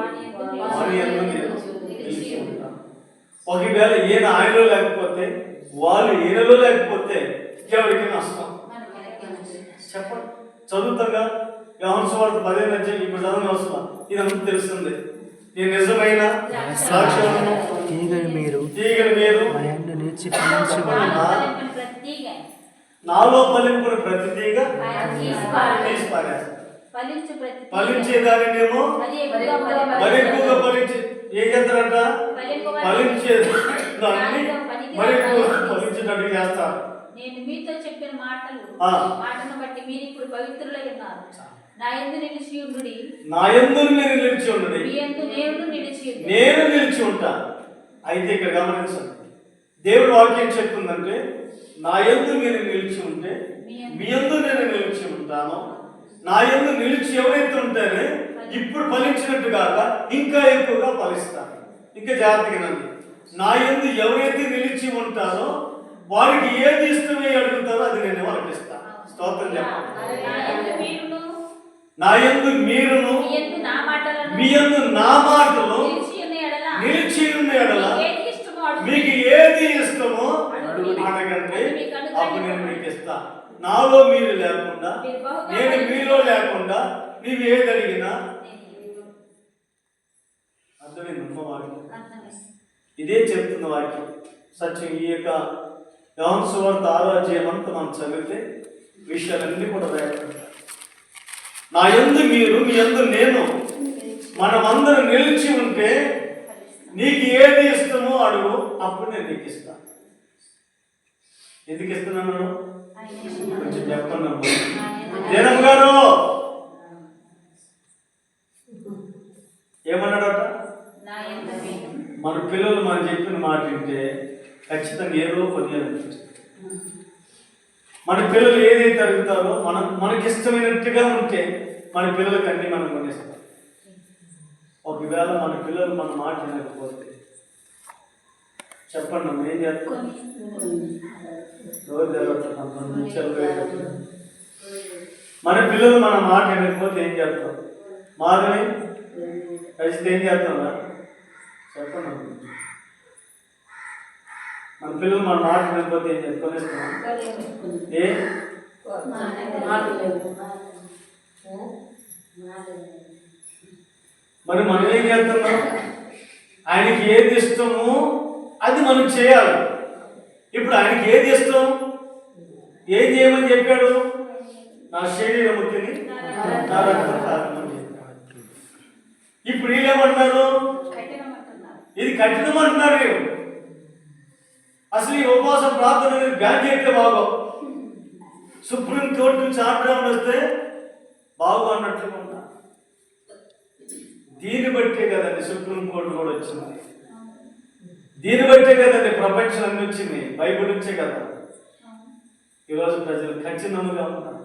వాని యందు నిలిచి ఉంటారు. ఒకవేళ ఈయన ఆయనలో లేకపోతే, వాళ్ళు ఈయనలో లేకపోతే ఎవరికి నష్టం? చెప్పండి. చదువుతాగా యోహాను సువార్త 10వ అధ్యాయం ఇప్పుడు చదవని అవసరం, ఇదంతా తెలుస్తుంది. నేను నిజమైన సాక్ష్యమును తీగలు మీరు నాలో ఫలింపును ప్రతి తీగ తీసి పారేస్తాను. ఫలించేదానినేమో మరి ఎక్కువగా ఏం చేస్తారంట? ఫలించేది దాన్ని మరి ఎక్కువగా ఫలించేటట్టు చేస్తారు. నేను మీతో చెప్పిన మాటను బట్టి మీరు ఇప్పుడు పవిత్రులై ఉన్నారు. నా యందు నిలిచి ఉండుడి, నేను నిలిచి ఉంటా. అయితే ఇక్కడ గమనించండి, దేవుడు వాక్యం చెప్తుందంటే, నా యందు మీరు నిలిచి ఉంటే మీ యందు నేను నిలిచి ఉంటాను. నా యందు నిలిచి ఎవరైతే ఉంటారో ఇప్పుడు ఫలించినట్టు కాక ఇంకా ఎక్కువగా ఫలిస్తాను. ఇంకా జాగ్రత్తగా నా యందు ఎవరైతే నిలిచి ఉంటారో వారికి ఏది ఇష్టమే అడుగుతారో అది నేను వాళ్ళకి ఇస్తాను. స్తోత్రం చెప్పండి. నా యందు మీరును మీ యందు నా మాటలు నిలిచి ఉన్న ఎడల మీకు ఏది ఇష్టమో అడగండి, అప్పుడు నేను మీకు ఇస్తా. నాలో మీరు లేకుండా, నేను మీలో లేకుండా నీవు ఏది అడిగినా అర్థమైందమ్మ వాక్యం. ఇదే చెప్తున్న వాక్యం సత్యం. ఈ యొక్క యోహాను సువార్త 6వ అధ్యాయం అంతా మనం చదివితే విషయాలన్నీ కూడా రాయబడతాయి. నా యందు మీరు, మీ యందు నేను, మనమందరం నిలిచి ఉంటే నీకు ఏది ఇష్టమో అడుగు, అప్పుడు నేను నీకు ఇస్తాను. ఎందుకు ఇస్తున్నాను? కొంచెం చెప్పండి జనం గారు. ఏమన్నాడట? మన పిల్లలు మనం చెప్పిన మాట వింటే ఖచ్చితంగా ఏదో కొనియాలనిపించింది. మన పిల్లలు ఏదైతే అడుగుతారో మనకిష్టమైనట్టుగా ఉంటే మన పిల్లలకి అన్నీ మనం కొనిస్తాం. ఒకవేళ మన పిల్లలు మన మాట వినకపోతే చెప్పండి, మనం ఏం చేస్తాం? మన పిల్లలు మన మాట వినకపోతే ఏం చేస్తాం? మాధవి కలిసి ఏం చేస్తాం? చెప్పండి. మన పిల్లలు మన మాట వినకపోతే ఏం చెప్పుకొనేస్తాం? ఏ మరి మనం ఏం చేస్తున్నాం? ఆయనకి ఏది ఇష్టమో అది మనం చేయాలి. ఇప్పుడు ఆయనకి ఏది ఇష్టం, ఏం చేయమని చెప్పాడు? నా శరీరము తిని నా రక్తం తాగమని చెప్పాడు. ఇప్పుడు వీళ్ళేమంటున్నారు? ఇది కఠినం అంటున్నారు. అసలు ఈ ఉపవాస ప్రార్థన బ్యాన్ చేస్తే బాగో, సుప్రీం కోర్టు నుంచి ఆర్డర్ వస్తే బాగు అన్నట్లుగా ఉన్నా. దీన్ని బట్టే కదండి సుప్రీం కోర్టు కూడా వచ్చింది. దీన్ని బట్టే కదండి ప్రపంచం అన్ని వచ్చింది. బైబిల్ నుంచే కదా. ఈరోజు ప్రజలు కఠినముగా ఉన్నారు.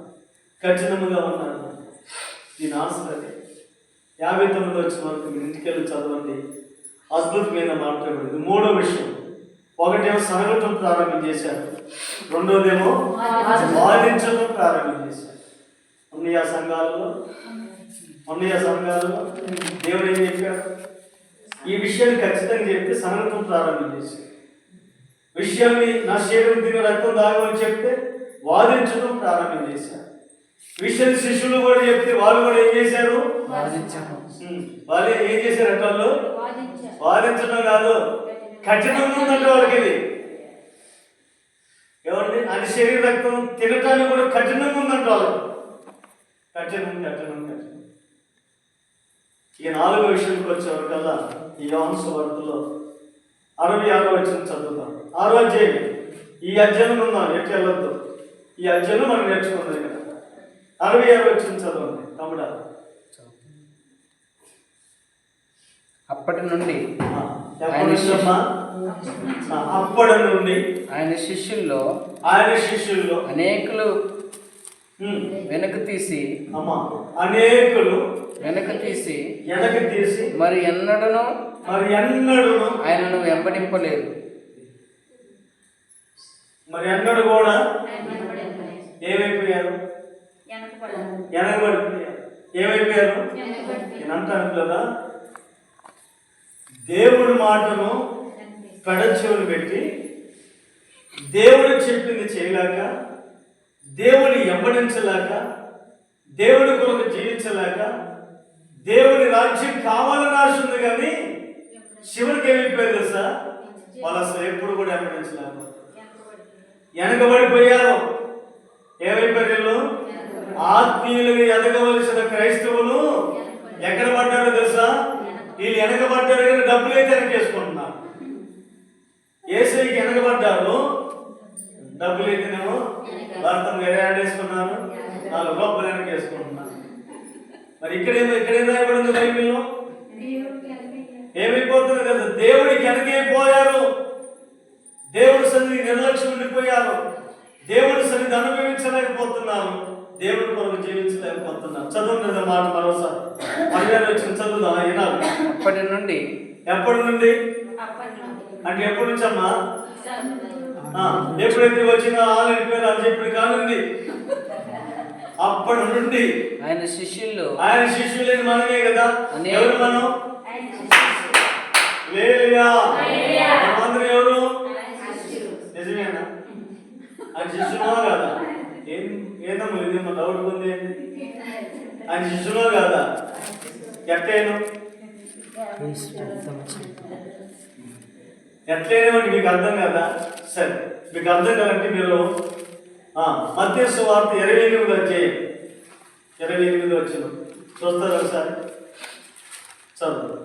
దీని ఆన్సర్ 59 వచ్చిన వరకు మీరు ఇంటికి వెళ్ళి చదవండి. అద్భుతమైన మాట్లాడబడింది. మూడో విషయం, ఒకటేమో సనగటం ప్రారంభం చేశారు, రెండోదేమో వాదించడం ప్రారంభం చేశారు. ఉన్నయ సంఘాలలో దేవుడు ఏం చెప్పాడు? ఈ విషయాన్ని ఖచ్చితంగా చెప్తే సనగటం ప్రారంభం చేశారు. విషయాన్ని నా శరీరం తిని రక్తం తాగమని చెప్తే వాదించడం ప్రారంభం చేశారు. విషయం శిష్యులు కూడా చెప్తే వాళ్ళు కూడా ఏం చేశారు? వాళ్ళు ఏం చేశారు? వాళ్ళు వాదించడం కాదు, కఠినంగా ఉందంటే వాళ్ళకి ఇది ఎవరిని అది శరీర రక్తం తినటానికి కూడా కఠినంగా ఉందంట వాళ్ళు. కఠినం. ఇక 4వ విషయానికి వచ్చేవరకల్లా ఈ యోహాను సువార్తలో 66వ వచనం చదువుతాం. 6వ అధ్యాయం. ఈ అధ్యాయం ఉందాం, ఎట్లా వెళ్ళొద్దు. ఈ అధ్యాయం మనం నేర్చుకుందాం. ఇక్కడ 66వ వచనం చదవండి తమ్ముడా. అప్పటి నుండి ఆయన శిష్యుల్లో అనేకులు వెనక తీసి మరి ఎన్నడూను ఆయనను వెంబడింపలేదు. మరి ఎన్నడూ కూడా ఏమైపోయారు? ఏమైపోయారు? నేను అంటాను కదా, దేవుడి మాటను పెడచెవులు పెట్టి దేవుడు చెప్పింది చేయలేక, దేవుని వెంబడించలేక, దేవుడి కొరకు జీవించలేక, దేవుని రాజ్యం కావాలని ఆశ ఉంది కానీ చివరికి ఏమైపోయారు తెలుసా? వాళ్ళు అసలు ఎప్పుడు కూడా వెంబడించలేక వెనకబడిపోయారు. ఏమైపోయారు వీళ్ళు? ఆత్మీయులుగా ఎదగవలసిన క్రైస్తవులు ఎక్కడ పడ్డారో తెలుసా? వీళ్ళు వెనకబడ్డారు కానీ డబ్బులు అయితే వెనకేసుకుంటున్నారు. ఏసైకి వెనకబడ్డారు, డబ్బులు అయితేనేమో భర్తను వేరేసుకున్నారు, 4 రూపాయలు వెనకేసుకుంటున్నారు. మరి ఇక్కడేం రాయబడింది బైబిల్లో? ఏమైపోతుంది కదా, దేవుడికి వెనకైపోయారు, దేవుడి సన్నిధి నిర్లక్ష్యం ఉండిపోయారు, దేవుడి సన్నిధి అనుభవించలేకపోతున్నారు, దేవుడి కొరకు జీవించలేకపోతున్నారు. చదువుతున్న మాట మరోసారి 16 వచ్చిన చదువుదాం. అప్పటి నుండి అంటే ఎప్పటి నుంచి అమ్మా? ఎప్పుడైతే వచ్చిన ఆలయ పేరు అని చెప్పి కానుంది. అప్పటి నుండి ఆయన శిష్యులేని మనమే కదా. ఎవరు మనం? మనమందరం ఎవరు? నిజమేనా? ఆయన శిష్యులో కదా? ఏదమ్మా ఇదేమో డౌట్ ఉంది. ఆయన శిష్యులో కదా? ఎట్లయినా మీకు అర్థం కదా? సరే, మీకు అర్థం కాదంటే మీరు మత్తయి సువార్త 28వ అధ్యాయం 28వ వచనం చూస్తారు ఒకసారి చదువు.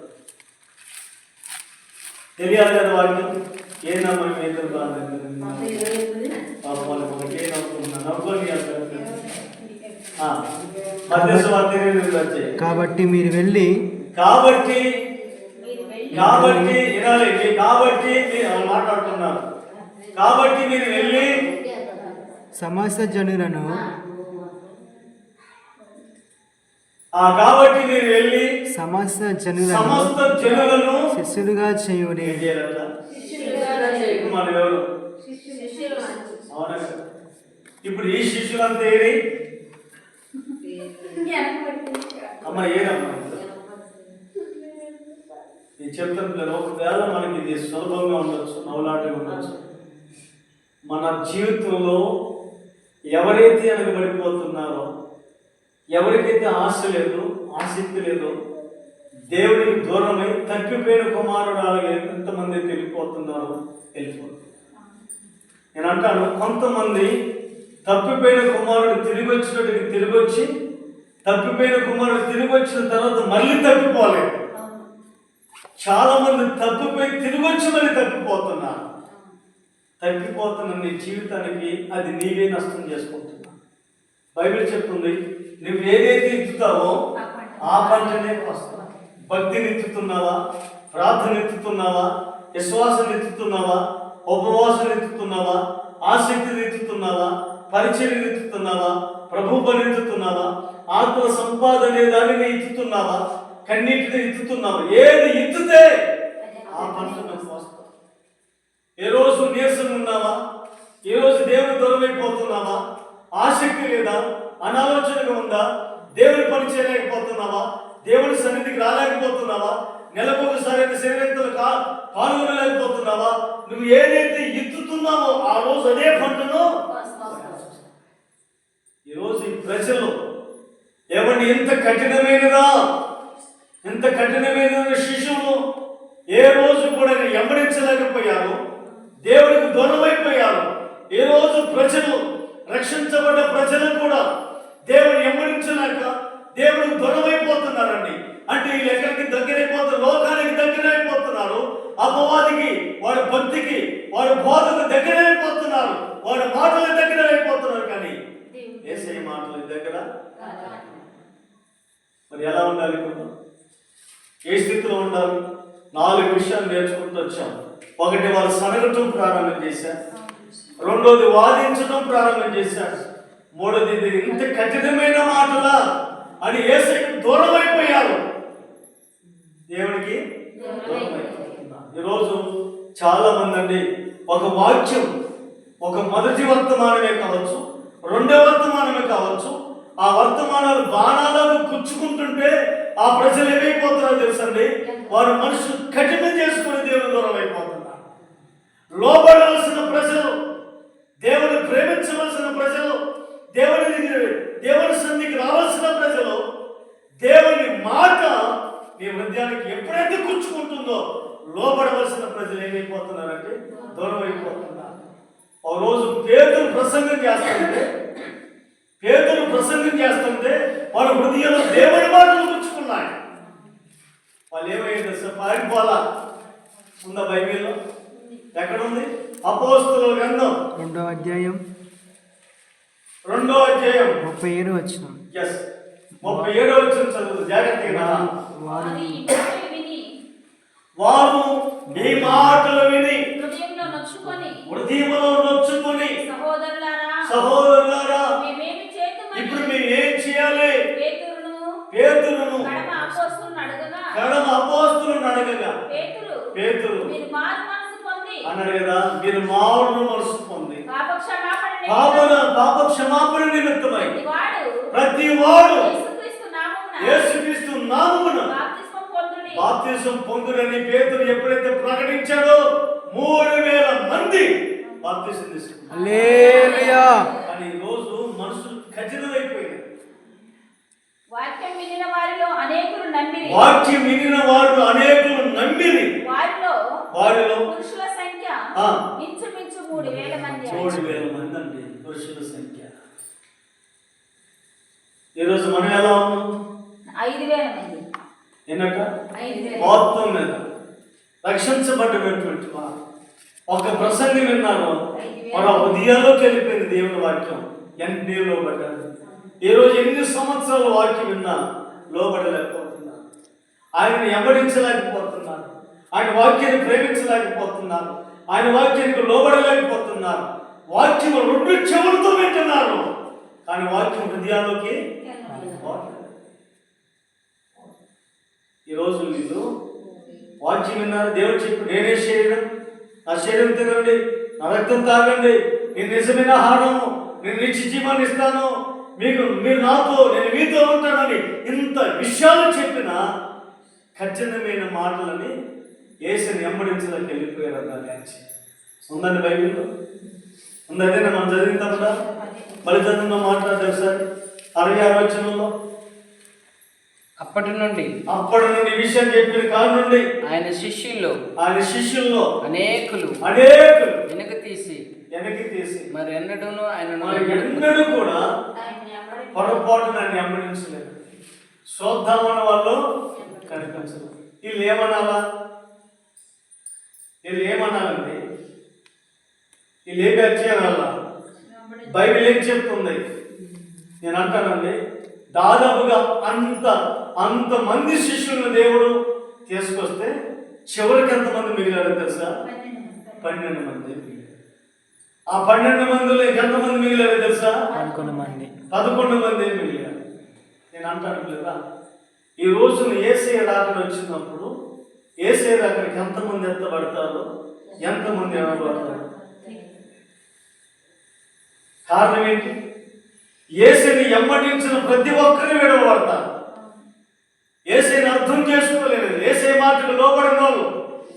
తెలియాలి కదా వాక్యం. ఏదమ్మా మీ ఇద్దరు మత్తయి సువార్త 28వ అధ్యాయం. కాబట్టి మీరు వెళ్ళి మాట్లాడుతున్నారు. కాబట్టి మీరు వెళ్ళి సమస్త జనులను శిష్యులుగా చేయుడి. ఇప్పుడు ఈ శిష్యులంతా ఏరి అమ్మ ఏదమ్మా నేను చెప్తాను. ఒకవేళ మనకి ఇది సులభంగా ఉండొచ్చు, నవలాటగా ఉండొచ్చు, మన జీవితంలో ఎవరైతే వెనకబడిపోతున్నారో, ఎవరికైతే ఆశ లేదు, ఆసక్తి లేదు, దేవుడికి దూరమై తప్పిపోయిన కుమారుడు అలాగే ఎంతమంది వెళ్ళిపోతున్నారో వెళ్ళిపోతున్నారు. నేను అంటాను, కొంతమంది తప్పిపోయిన కుమారుడు తిరిగి వచ్చినట్టుగా తిరిగి వచ్చి, తప్పిపోయిన కుమారుడు తిరిగి వచ్చిన తర్వాత మళ్ళీ తప్పిపోలేదు. చాలా మంది తప్పిపోయి తిరిగి వచ్చి మళ్ళీ తప్పిపోతున్నారు. తప్పిపోతున్న నీ జీవితానికి అది నీవే నష్టం చేసుకుంటున్నా. బైబిల్ చెప్తుంది, నువ్వు ఏదైతే ఎత్తుతావో ఆ పంటనే వస్తావు. భక్తిని ఎత్తుతున్నావా, ప్రార్థన ఎత్తుతున్నావా, విశ్వాసం ఎత్తుతున్నావా, ఉపవాసం ఎత్తుతున్నావా, ఆసక్తిని ఎత్తుతున్నావా, పరిచయం ఎత్తుతున్నావా, ప్రభు పని ఎత్తుతున్నావా, ఆత్మ సంపాదనే దానిని ఎత్తుతున్నావా, కన్నీటిని ఎత్తుతున్నావా? ఏది ఎత్తుతే ఆ పంటను వస్తావు. ఏ రోజు నీరసం ఉన్నావా, ఏ రోజు దేవుని దూరమైపోతున్నావా, ఆసక్తి లేదా, అనాలోచనగా ఉందా, దేవుని పని చేయలేకపోతున్నావా, దేవుని సన్నిధికి రాలేకపోతున్నావా, నెలకు ఒకసారి శరీరంతో పాల్గొనలేకపోతున్నావా? నువ్వు ఏదైతే ఎత్తుతున్నావో ఆ రోజు అదే పంటను. ఈరోజు ఈ ప్రజలు ఏమండి, ఎంత కఠినమైనదా, ఎంత కఠినమైన శిశువులు ఏ రోజు కూడా వెంబడించలేకపోయారు, దేవుడికి దూరమైపోయారు. ఏ రోజు ప్రజలు, రక్షించబడ్డ ప్రజలు కూడా దేవుని వెంబడించలేక దేవుడికి దూరమైపోతున్నారండి. అంటే వీళ్ళు ఎక్కడికి దగ్గరైపోతున్నారు? లోకానికి దగ్గరైపోతున్నారు, అపవాదికి, వాడి భక్తికి, వాడి బోధకు దగ్గరైపోతున్నారు, వాడి మాటలకు దగ్గరైపోతున్నారు. కానీ యేసయ్య మాటల దగ్గర మరి ఎలా ఉండాలి? ఏ స్థితిలో ఉండాలి? 4 విషయాలు నేర్చుకుంటూ వచ్చాం. ఒకటి, వాళ్ళు సనగటం ప్రారంభం చేశారు. రెండోది, వాదించడం ప్రారంభం చేశారు. మూడోది, ఇంత కఠినమైన మాటలా అని యేసయ్యకు దూరమైపోయారు. దేవునికి దూరమైపోతున్నారు. ఈరోజు చాలా మంది అండి, ఒక వాక్యం, ఒక మొదటి వర్తమానమే కావచ్చు, రెండో వర్తమానమే కావచ్చు, ఆ వర్తమానాలు బాణాలను గుచ్చుకుంటుంటే ఆ ప్రజలు ఏమైపోతున్నారో తెలుసండి, వారు మనుషులు కఠినం చేసుకుని దేవుని దూరం అయిపోతున్నారు. లోబడవలసిన ప్రజలు, దేవుని ప్రేమించవలసిన ప్రజలు, దేవుని సన్నిధికి రావాల్సిన ప్రజలు, దేవుని మాట నీ హృదయానికి ఎప్పుడైతే గుచ్చుకుంటుందో లోబడవలసిన ప్రజలు ఏమైపోతున్నారంటే దూరం అయిపోతున్నారు. ఒక రోజు పేతురు ప్రసంగం చేస్తుంటే వాళ్ళ హృదయంలో దేవుని మాటలు గుచ్చుకున్నాయి. వాళ్ళు ఏమైంది పారిపోలా? ఉందా బైబిల్లో? ఎక్కడుంది? అపోస్తలుల గ్రంథం 2వ అధ్యాయం 37వ వచనం. 37వ వచనం చదువు జాగ్రత్తగా. వారు ఈ మాటలు విని హృదయంలో నొచ్చుకొని, సహోదరులారా ఇప్పుడు మేము ఏం చేయాలి? పేతురును కడమ అపోస్తలుని అడగగా పేతురు అన్నాడు కదా, మీరు మారు మనసు పొంది పాప క్షమాపణ నిమిత్తమై ప్రతి వాడు యేసుక్రీస్తు నామమున బాప్తిసం పొందురని పేతురు ఎప్పుడైతే ప్రకటించాడో 3000 మంది బాప్తిసం తీసుకున్నారు. హల్లెలూయా. కానీ ఈ రోజు మనుషులు ఖచ్చితమైపోయినారు. వాక్యం వినిన వారిలో అనేకులు నమ్మిరి. వారిలో పురుషుల సంఖ్య ఇంచుమించు 3000 మంది. 3000 మంది అండి పురుషుల సంఖ్య. ఈరోజు మనం ఎలా ఉన్నాం? 5000 మంది. ఏంటంట? మొత్తం మీద రక్షించబడ్డటువంటి వారు ఒక ప్రసంగం విన్నారు, మన హృదయాల్లోకి వెళ్ళిపోయింది దేవుని వాక్యం. ఎంత లోబడ్డారు? ఈ రోజు ఎన్ని సంవత్సరాలు వాక్యం విన్నా లోబడలేకపోతున్నారు, ఆయనని వెంబడించలేకపోతున్నారు, ఆయన వాక్యాన్ని ప్రేమించలేకపోతున్నారు, ఆయన వాక్యానికి లోబడలేకపోతున్నారు. వాక్యం 2 చెవులతో వింటున్నారు, కానీ వాక్యం హృదయాల్లోకి. ఈరోజు వీళ్ళు వాక్యం విన్నారు, దేవుడు చెప్పి నేనే శరీరం, నా శరీరం తినండి, నా రక్తం తాగండి, నేను నిజమైన ఆహారము, నేను నిత్య జీవాన్ని ఇస్తాను, మీరు నాతో, నేను మీతో ఉంటానని ఇంత విషయాలు చెప్పిన కఠినమైన మాటలని యేసుని వెంబడించడానికి వెళ్ళిపోయారు. ఉందండి బైబిల్లో. ఉంది. అదేనా మనం చదివిన తప్ప మళ్ళీ చదువులో మాట్లాడతారు సార్ 66వ వచనంలో. అప్పటి నుండి ఈ విషయం చెప్పిన కాదు నుండి ఆయన శిష్యుల్లో అనేకులు వెనక్కి తీసి మరి ఎన్నడూను ఎన్నడూ కూడా పొరపాటు నన్ను వెంబడించలేదు. చూద్దామన్న వాళ్ళు కనిపించదు. వీళ్ళు ఏమనాలండి? వీళ్ళు ఏ చేయాలా? బైబిల్ ఏం చెప్తుంది? నేను అంటానండి, దాదాపుగా అంతమంది శిష్యులను దేవుడు తీసుకొస్తే చివరికి ఎంతమంది మిగిలారో తెలుసా? 12 మంది. ఆ 12 మందిలో ఎంతమంది మిగిలారో తెలుసా? 11 మంది మిగిలారు. నేను అంటాను లేదా, ఈ రోజున యేసయ్య రాకడ వచ్చినప్పుడు యేసయ్య రాకడికి ఎంతమంది ఎత్తబడతారో, ఎంతమంది ఎనబడతారు? కారణం ఏంటి? యేసయ్యని ఎమ్మటించిన ప్రతి ఒక్కరిని విడవబడతారు. యేసయ్యని అర్థం చేసుకోలేదు, యేసయ్య మాటకు లోబడిన వాళ్ళు,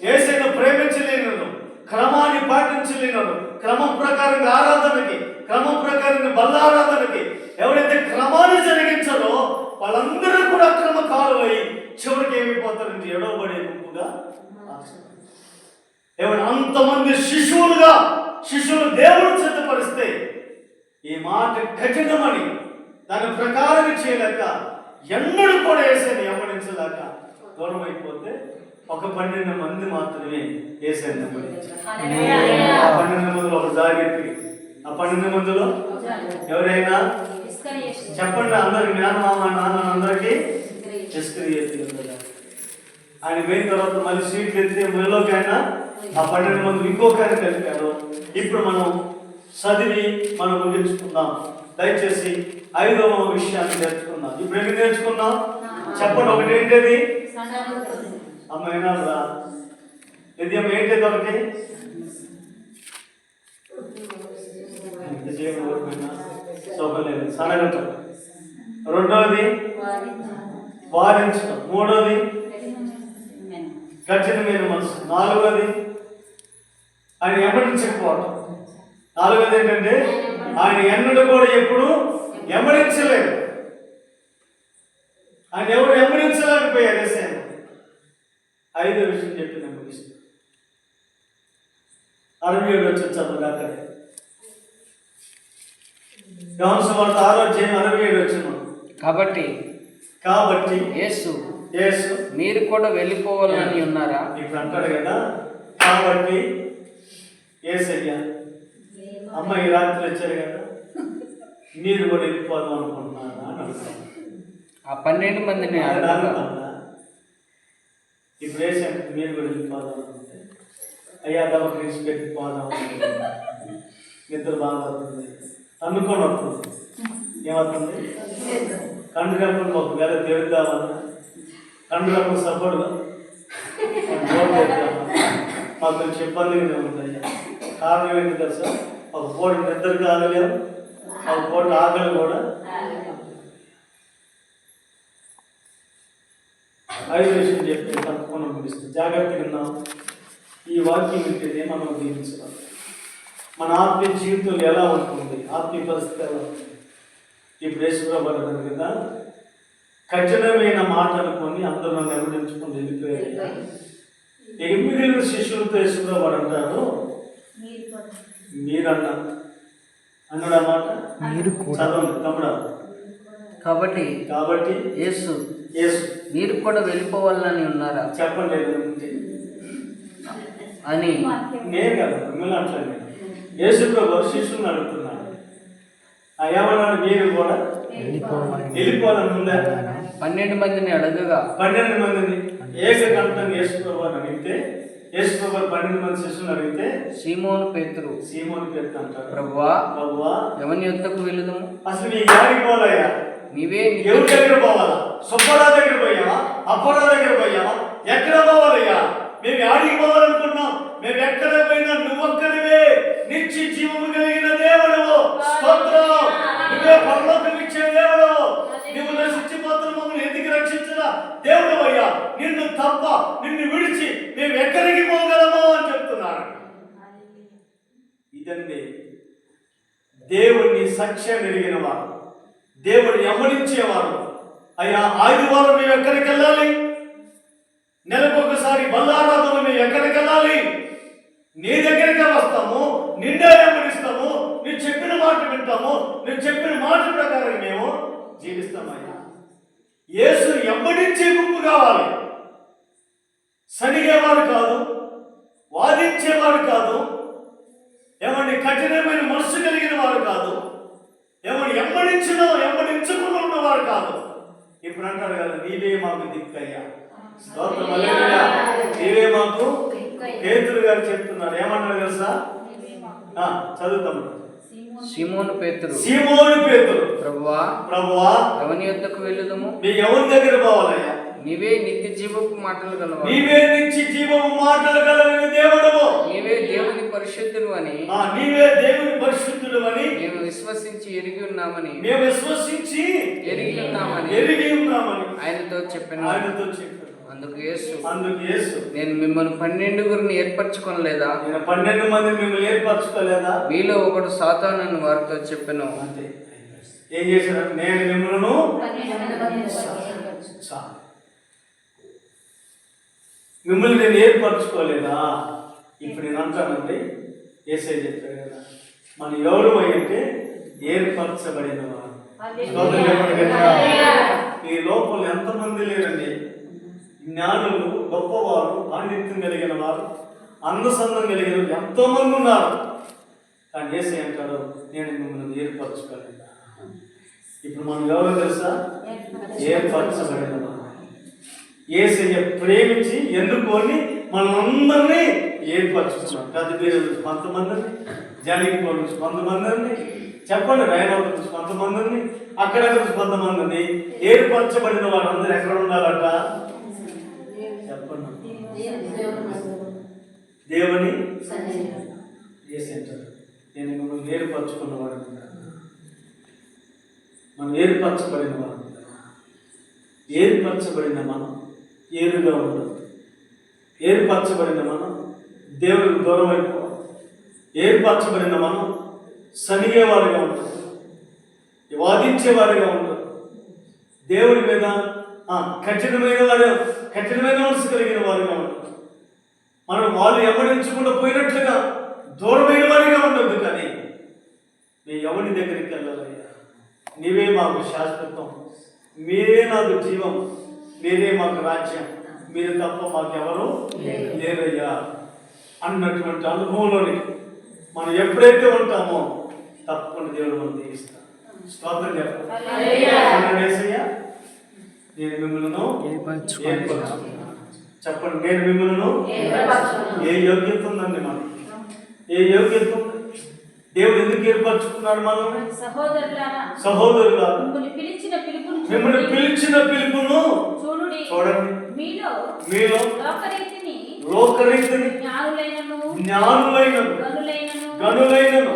యేసయ్యను ప్రేమించలేని వాళ్ళు, క్రమాన్ని పాటించలేని వాళ్ళు, క్రమం ప్రకారంగా ఆరాధనకి, క్రమం ప్రకారంగా బల్లారాధనకి ఎవరైతే క్రమాన్ని జరిగించారో వాళ్ళందరూ కూడా క్రమకారులై చివరికి ఏమైపోతారంటే ఎడవబడే గుంపుగా. ఏమైనా అంతమంది శిశువులు దేవుడు సిద్ధపరిస్తే ఈ మాట కఠినమని దాని ప్రకారం చేయలేక ఎన్నడూ కూడా యేసయ్యని వెంబడించలేక దూరం అయిపోతే ఒక 12 మంది మాత్రమే యేసయ్యని వెంబడించారు. ఆ 12 మందిలో ఒక జాగ్రత్త. ఆ 12 మందిలో ఎవరైనా చెప్పండి, అందరికి జ్ఞానమామ నాన్న అందరికీ ఇస్కరియోతు. ఆయన పోయిన తర్వాత మళ్ళీ సీట్లు ఎత్తే మళ్ళీకి ఆయన ఆ 12 మంది ఇంకొక ఆయన కలిపారు. ఇప్పుడు మనం చదివి మనం ముగించుకుందాం. దయచేసి 5వ విషయాన్ని నేర్చుకుందాం. ఇప్పుడు ఏమి నేర్చుకున్నాం చెప్పండి. ఒకటి ఏంటది? అమ్మైనా ఇది ఏంటి ఒకటి? సనగటం. రెండవది వారించడం. మూడవది కఠినమైన మనసు. నాలుగవది ఆయన వెంబడించకపోవడం. నాలుగవది ఏంటంటే ఆయన ఎన్నడూ కూడా ఎప్పుడు వెంబడించలేదు. ఆయన ఎవరు వెంబడించలేకపోయారు యేసయ్య. 5వ విషయం చెప్పి నేను ముగిస్తాను. 67 వచ్చి చదువు అక్కడే. యోహాను సువార్త 6వ అధ్యాయం 67 వచ్చిన. కాబట్టి యేసు మీరు కూడా వెళ్ళిపోవాలని ఉన్నారా? ఇప్పుడు అంటాడు కదా, కాబట్టి యేసయ్య అమ్మ ఈ రాత్రి వచ్చారు కదా, మీరు కూడా వెళ్ళిపోదాం అనుకుంటున్నారా అని అడుగుతాను. ఆ 12 మందిని ఇప్పుడు వేసంటే మీరు కూడా వెళ్ళిపోదాం అనుకుంటే, అయ్యా దవ క్రీస్ పెట్టి పోదాం, నిద్ర బాగా వస్తుంది అనుకోని వస్తుంది. ఏమవుతుంది? కండుగప్పుడు ఒకవేళ తేలుద్దామన్నా, కండుగప్పుడు సపోర్ట్గా మాకు కొంచెం ఇబ్బందిగానే ఉంటుంది. కారణం ఏంటి తెలుసా? ఒక పూట నిద్రకి ఆగలేము, ఒక పూట ఆకలి కూడా. 5వ విషయం చెప్పి తప్పకుండా ముగిస్తుంది. జాగ్రత్తగా విన్నాం. ఈ వాక్యం వింటేనే మనం జీవించాలి. మన ఆత్మీయ జీవితంలో ఎలా ఉంటుంది, ఆత్మీయ పరిస్థితి ఎలా ఉంటుంది? ఇప్పుడు యేసుప్రభువు కదా కఠినమైన మాట అనుకొని అందరూ నన్ను వెంబడించుకొని వెళ్ళిపోయారు. మిగిలిన శిష్యులతో యేసుప్రభువు అంటాడు, మీరన్నా అన్నాడు ఆ మాట. చదవండి తమ్ముడా. కాబట్టి యేసు మీరు కూడా వెళ్ళిపోవాలని ఉన్నారా? చెప్పండి అని. నేను కదా మిమ్మల్ని అట్లా యేసుప్రభువు శిష్యులను అడుగుతున్నాడు. ఏమన్నాడు? మీరు కూడా వెళ్ళిపోవాలని ఉందా? 12 మందిని అడగగా 12 మందిని ఏకకంఠంగా యేసుప్రభువు అడిగితే, యేసుప్రభువు 12 మంది శిష్యులను అడిగితే సీమోను పేతురు అంటాడు, ప్రభువా ఎవరి యొద్దకు వెళుదుము? అసలు నీ గాడికి పోవాలయ్యా, నీవే ఎవరి దగ్గర పోవాలా? సుబ్బారావు దగ్గర పోయావా? అప్పారావు దగ్గర పోయావా? ఎక్కడ పోవాలయ్యా? మేము ఆడికి పోవాలనుకున్నాం. మేము ఎక్కడ పోయినా నువ్వొక్కడివే నిత్య జీవము కలిగిన దేవుడు. స్తోత్రం. నువ్వే పరలోకం ఇచ్చే దేవుడు. నువ్వు నశించిపోతున్న మమ్మల్ని ఎందుకు రక్షించిన దేవుడు అయ్యా. నిన్ను తప్ప నిన్ను విడిచి మేము ఎక్కడికి పోగలమో అని చెప్తున్నాడు. ఇదండి దేవుడిని సత్యం ఎరిగిన వారు, దేవుడిని వెంబడించేవారు. అయ్యా, ఆదివారం మేము ఎక్కడికి వెళ్ళాలి? నెలకొకసారి బల్లారాధన మేము ఎక్కడికి వెళ్ళాలి? నీ దగ్గరికే వస్తాము, నిండా వెంబడిస్తాము, నువ్వు చెప్పిన మాట వింటాము, నువ్వు చెప్పిన మాట ప్రకారం మేము జీవిస్తామయ్యా. యేసు వెంబడించే గుంపు కావాలి, సనిగేవారు కాదు, వాదించేవారు కాదు, ఏమని కఠినమైన మనసు కలిగిన వారు కాదు, ఏమని వెంబడించకుండా ఉన్నవారు కాదు. ఇప్పుడు అంటారు కదా, నీవే మాకు దిక్కయ్యా. స్తోత్రం హల్లెలూయా. నీవే మాకు. పేతురు గారు చెప్తున్నారు, ఏమన్నారు తెలుసా? చదువుతాము. సీమోను పేతురు, ప్రభువా ఎవని యొద్దకు వెళ్ళుదము? మీ ఎవరి దగ్గర పోవాలయ్యా? నీవే నిత్య జీవపు మాటలు గలవు, నీవే నిత్య జీవపు మాటలు గలవు దేవుడవు, నీవే దేవుని పరిశుద్ధుడు అని, నీవే దేవుని పరిశుద్ధుడు అని మేము విశ్వసించి ఎరిగి ఉన్నామని ఆయనతో చెప్పాను. అందుకు యేసు, నేను మిమ్మల్ని 12 ఏర్పరచుకోలేదా? 12 మంది మిమ్మల్ని ఏర్పరచుకోలేదా? మీలో ఒకడు సాతాను అని వారితో చెప్పాను. అంతే. ఏం చేశారు? నేను మిమ్మల్ని నేను ఏర్పరచుకోలేదా? ఇప్పుడు నేను అంటానండి, యేసయ్య చెప్పాడు కదా, మన ఎవరు అంటే ఏర్పరచబడిన వారు. ఈ లోపల ఎంతమంది లేరండి? జ్ఞానులు, గొప్పవారు, పాండిత్యం కలిగిన వారు, అందసందం కలిగిన వారు ఎంతో మంది ఉన్నారు. కానీ యేసయ్య అంటాడు, నేను మిమ్మల్ని ఏర్పరచుకోలేదా? ఇప్పుడు మనం ఎవరో తెలుసా? ఏర్పరచబడిన వారు. యేసయ్య ప్రేమించి ఎన్నుకొని మనమందరినీ ఏర్పరచుకున్నాం. పెద్ద పేరు కొంతమందిని, జనికోల నుంచి కొంతమందిని, చెప్పండి రైనోల నుంచి కొంతమందిని, అక్కడక్కడ నుంచి కొంతమందిని. ఏర్పరచబడిన వారందరూ ఎక్కడ ఉండాలట? చెప్పండి. దేవుని యేసంటాడు, నేను మిమ్మల్ని ఏర్పరచుకున్నవాడు. మనం ఏర్పరచబడిన వారు. ఏర్పరచబడిన మనం ఏరుగా ఉండదు. ఏర్పరచబడిన మనం దేవుడికి దూరం అయిపోవాలి. ఏర్పరచబడిన మనం సనిగేవారుగా ఉండదు, వాదించేవారుగా ఉండదు. దేవుడి మీద కఠినమైన మనసు కలిగిన వారుగా ఉండదు. మనం వాళ్ళు వెంబడించకుండా పోయినట్లుగా దూరమైన వారిగా ఉండదు. కానీ నీ ఎవరి దగ్గరికి వెళ్ళాలయ్యా? నీవే మాకు శాశ్వతం, మీరే నాకు జీవం, మీరే మాకు రాజ్యం, మీరు తప్ప మాకెవరు లేరయ్యా అన్నటువంటి అనుభవంలోని మనం ఎప్పుడైతే ఉంటామో తప్పకుండా దేవుడు మనం దీవిస్తాం. స్తోత్రం చెప్పండి. యేసయ్యా, నేను మిమ్మల్ని చెప్పండి. నేను మిమ్మల్ని ఏ యోగ్యత ఉందండి? మనం ఏ యోగ్యత ఉంది? దేవుడు ఎందుకు ఏర్పరచుకున్నాడు మనల్ని? సహోదరులారా, మిమ్మల్ని పిలిచిన పిలుపును చూడండి. మీలో లోకరీతిని జ్ఞానులైనను గనులైనను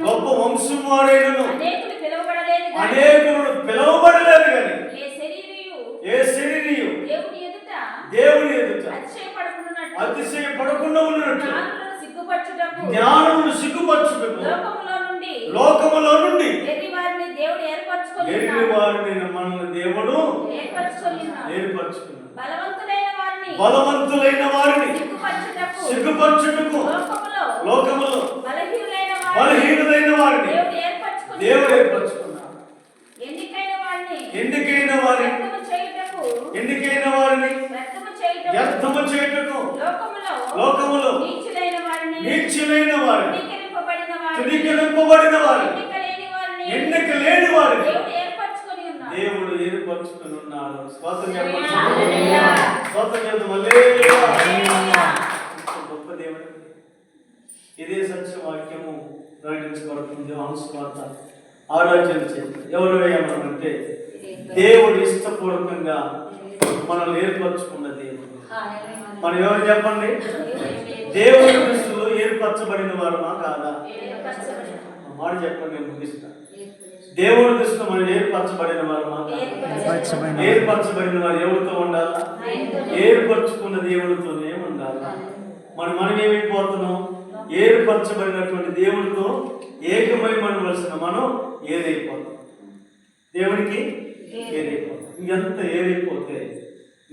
గొప్ప వంశం వారైనను అనేకులు పిలవబడలేదు. కానీ ఏ శరీరియు దేవుని ఎదుట అతిశయపడకుండా ఉన్నట్టు జ్ఞానమును సిగ్గుపరచుటకు లోకములో నుండి ఎర్రి వారిని మనల్ని దేవుడు ఏర్పరచుకున్నాడు. బలవంతులైన వారిని సిగ్గుపరచుటకు లోకములో బలహీనులైన వారిని దేవుడు ఏర్పరచుకున్నాడు. ఎన్నికైన వారిని వ్యర్థము చేయుటకు లోకములో నీచులైన వారిని, తుణీకరింపబడిన వారిని, ఎన్నిక లేని వారిని దేవుడు ఏర్పరచుకుని ఉన్నాడు. స్తోత్రం చెప్పండి. గొప్ప దేవుడు. ఇదే సత్యవాక్యము ప్రకటించబడుతుంది. హంసవార్త ఆరాధ్యం చేయాలి. ఎవరు వేయమంటే దేవుడు ఇష్టపూర్వకంగా మనల్ని ఏర్పరచుకున్న దేవుడు. మనం ఎవరు చెప్పండి? దేవుడి దృష్టిలో ఏర్పరచబడిన వారమా కాదా? మాట చెప్పండి, నేను ముగిస్తా. దేవుడి దృష్టిలో మనం ఏర్పరచబడిన వారమా? ఏర్పరచబడిన వారు ఎవరితో ఉండాలా? ఏర్పరచుకున్న దేవుడితోనే ఉండాలా. మనం ఏమైపోతున్నాం? ఏర్పరచబడినటువంటి దేవుడితో ఏకమై ఉండవలసిన మనం ఏరైపోతాం, దేవునికి ఏరైపోతాం. ఇంకెంత ఏరైపోతే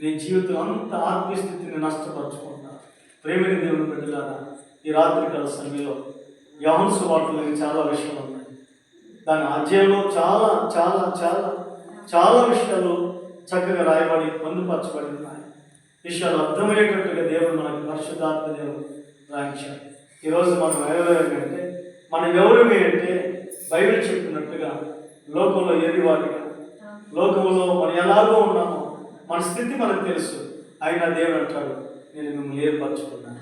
నీ జీవితం అంత ఆత్మీయ స్థితిని నష్టపరుచుకుంటా. ప్రేమిని దేవుని బిడ్డలారా, ఈ రాత్రికాల సమయంలో యోహాను సువార్తలో చాలా విషయాలు ఉన్నాయి. దాని అధ్యాయంలో చాలా చాలా చాలా చాలా విషయాలు చక్కగా రాయబడి పొందుపరచబడి ఉన్నాయి. విషయాలు అర్థమయ్యేటట్టుగా దేవుడు మనకి పరిశుద్ధాత్మ దేవుడు రాయించాడు. ఈరోజు మనం ఎవరు అంటే బైబిల్ చెప్పినట్టుగా లోకంలో ఎరివాడిగా, లోకంలో మనం ఎలాగో ఉన్నామో మన స్థితి మనకు తెలుసు. అయినా దేవుడు అంటాడు, నేను మిమ్మల్ని ఏర్పరచుకున్నాను.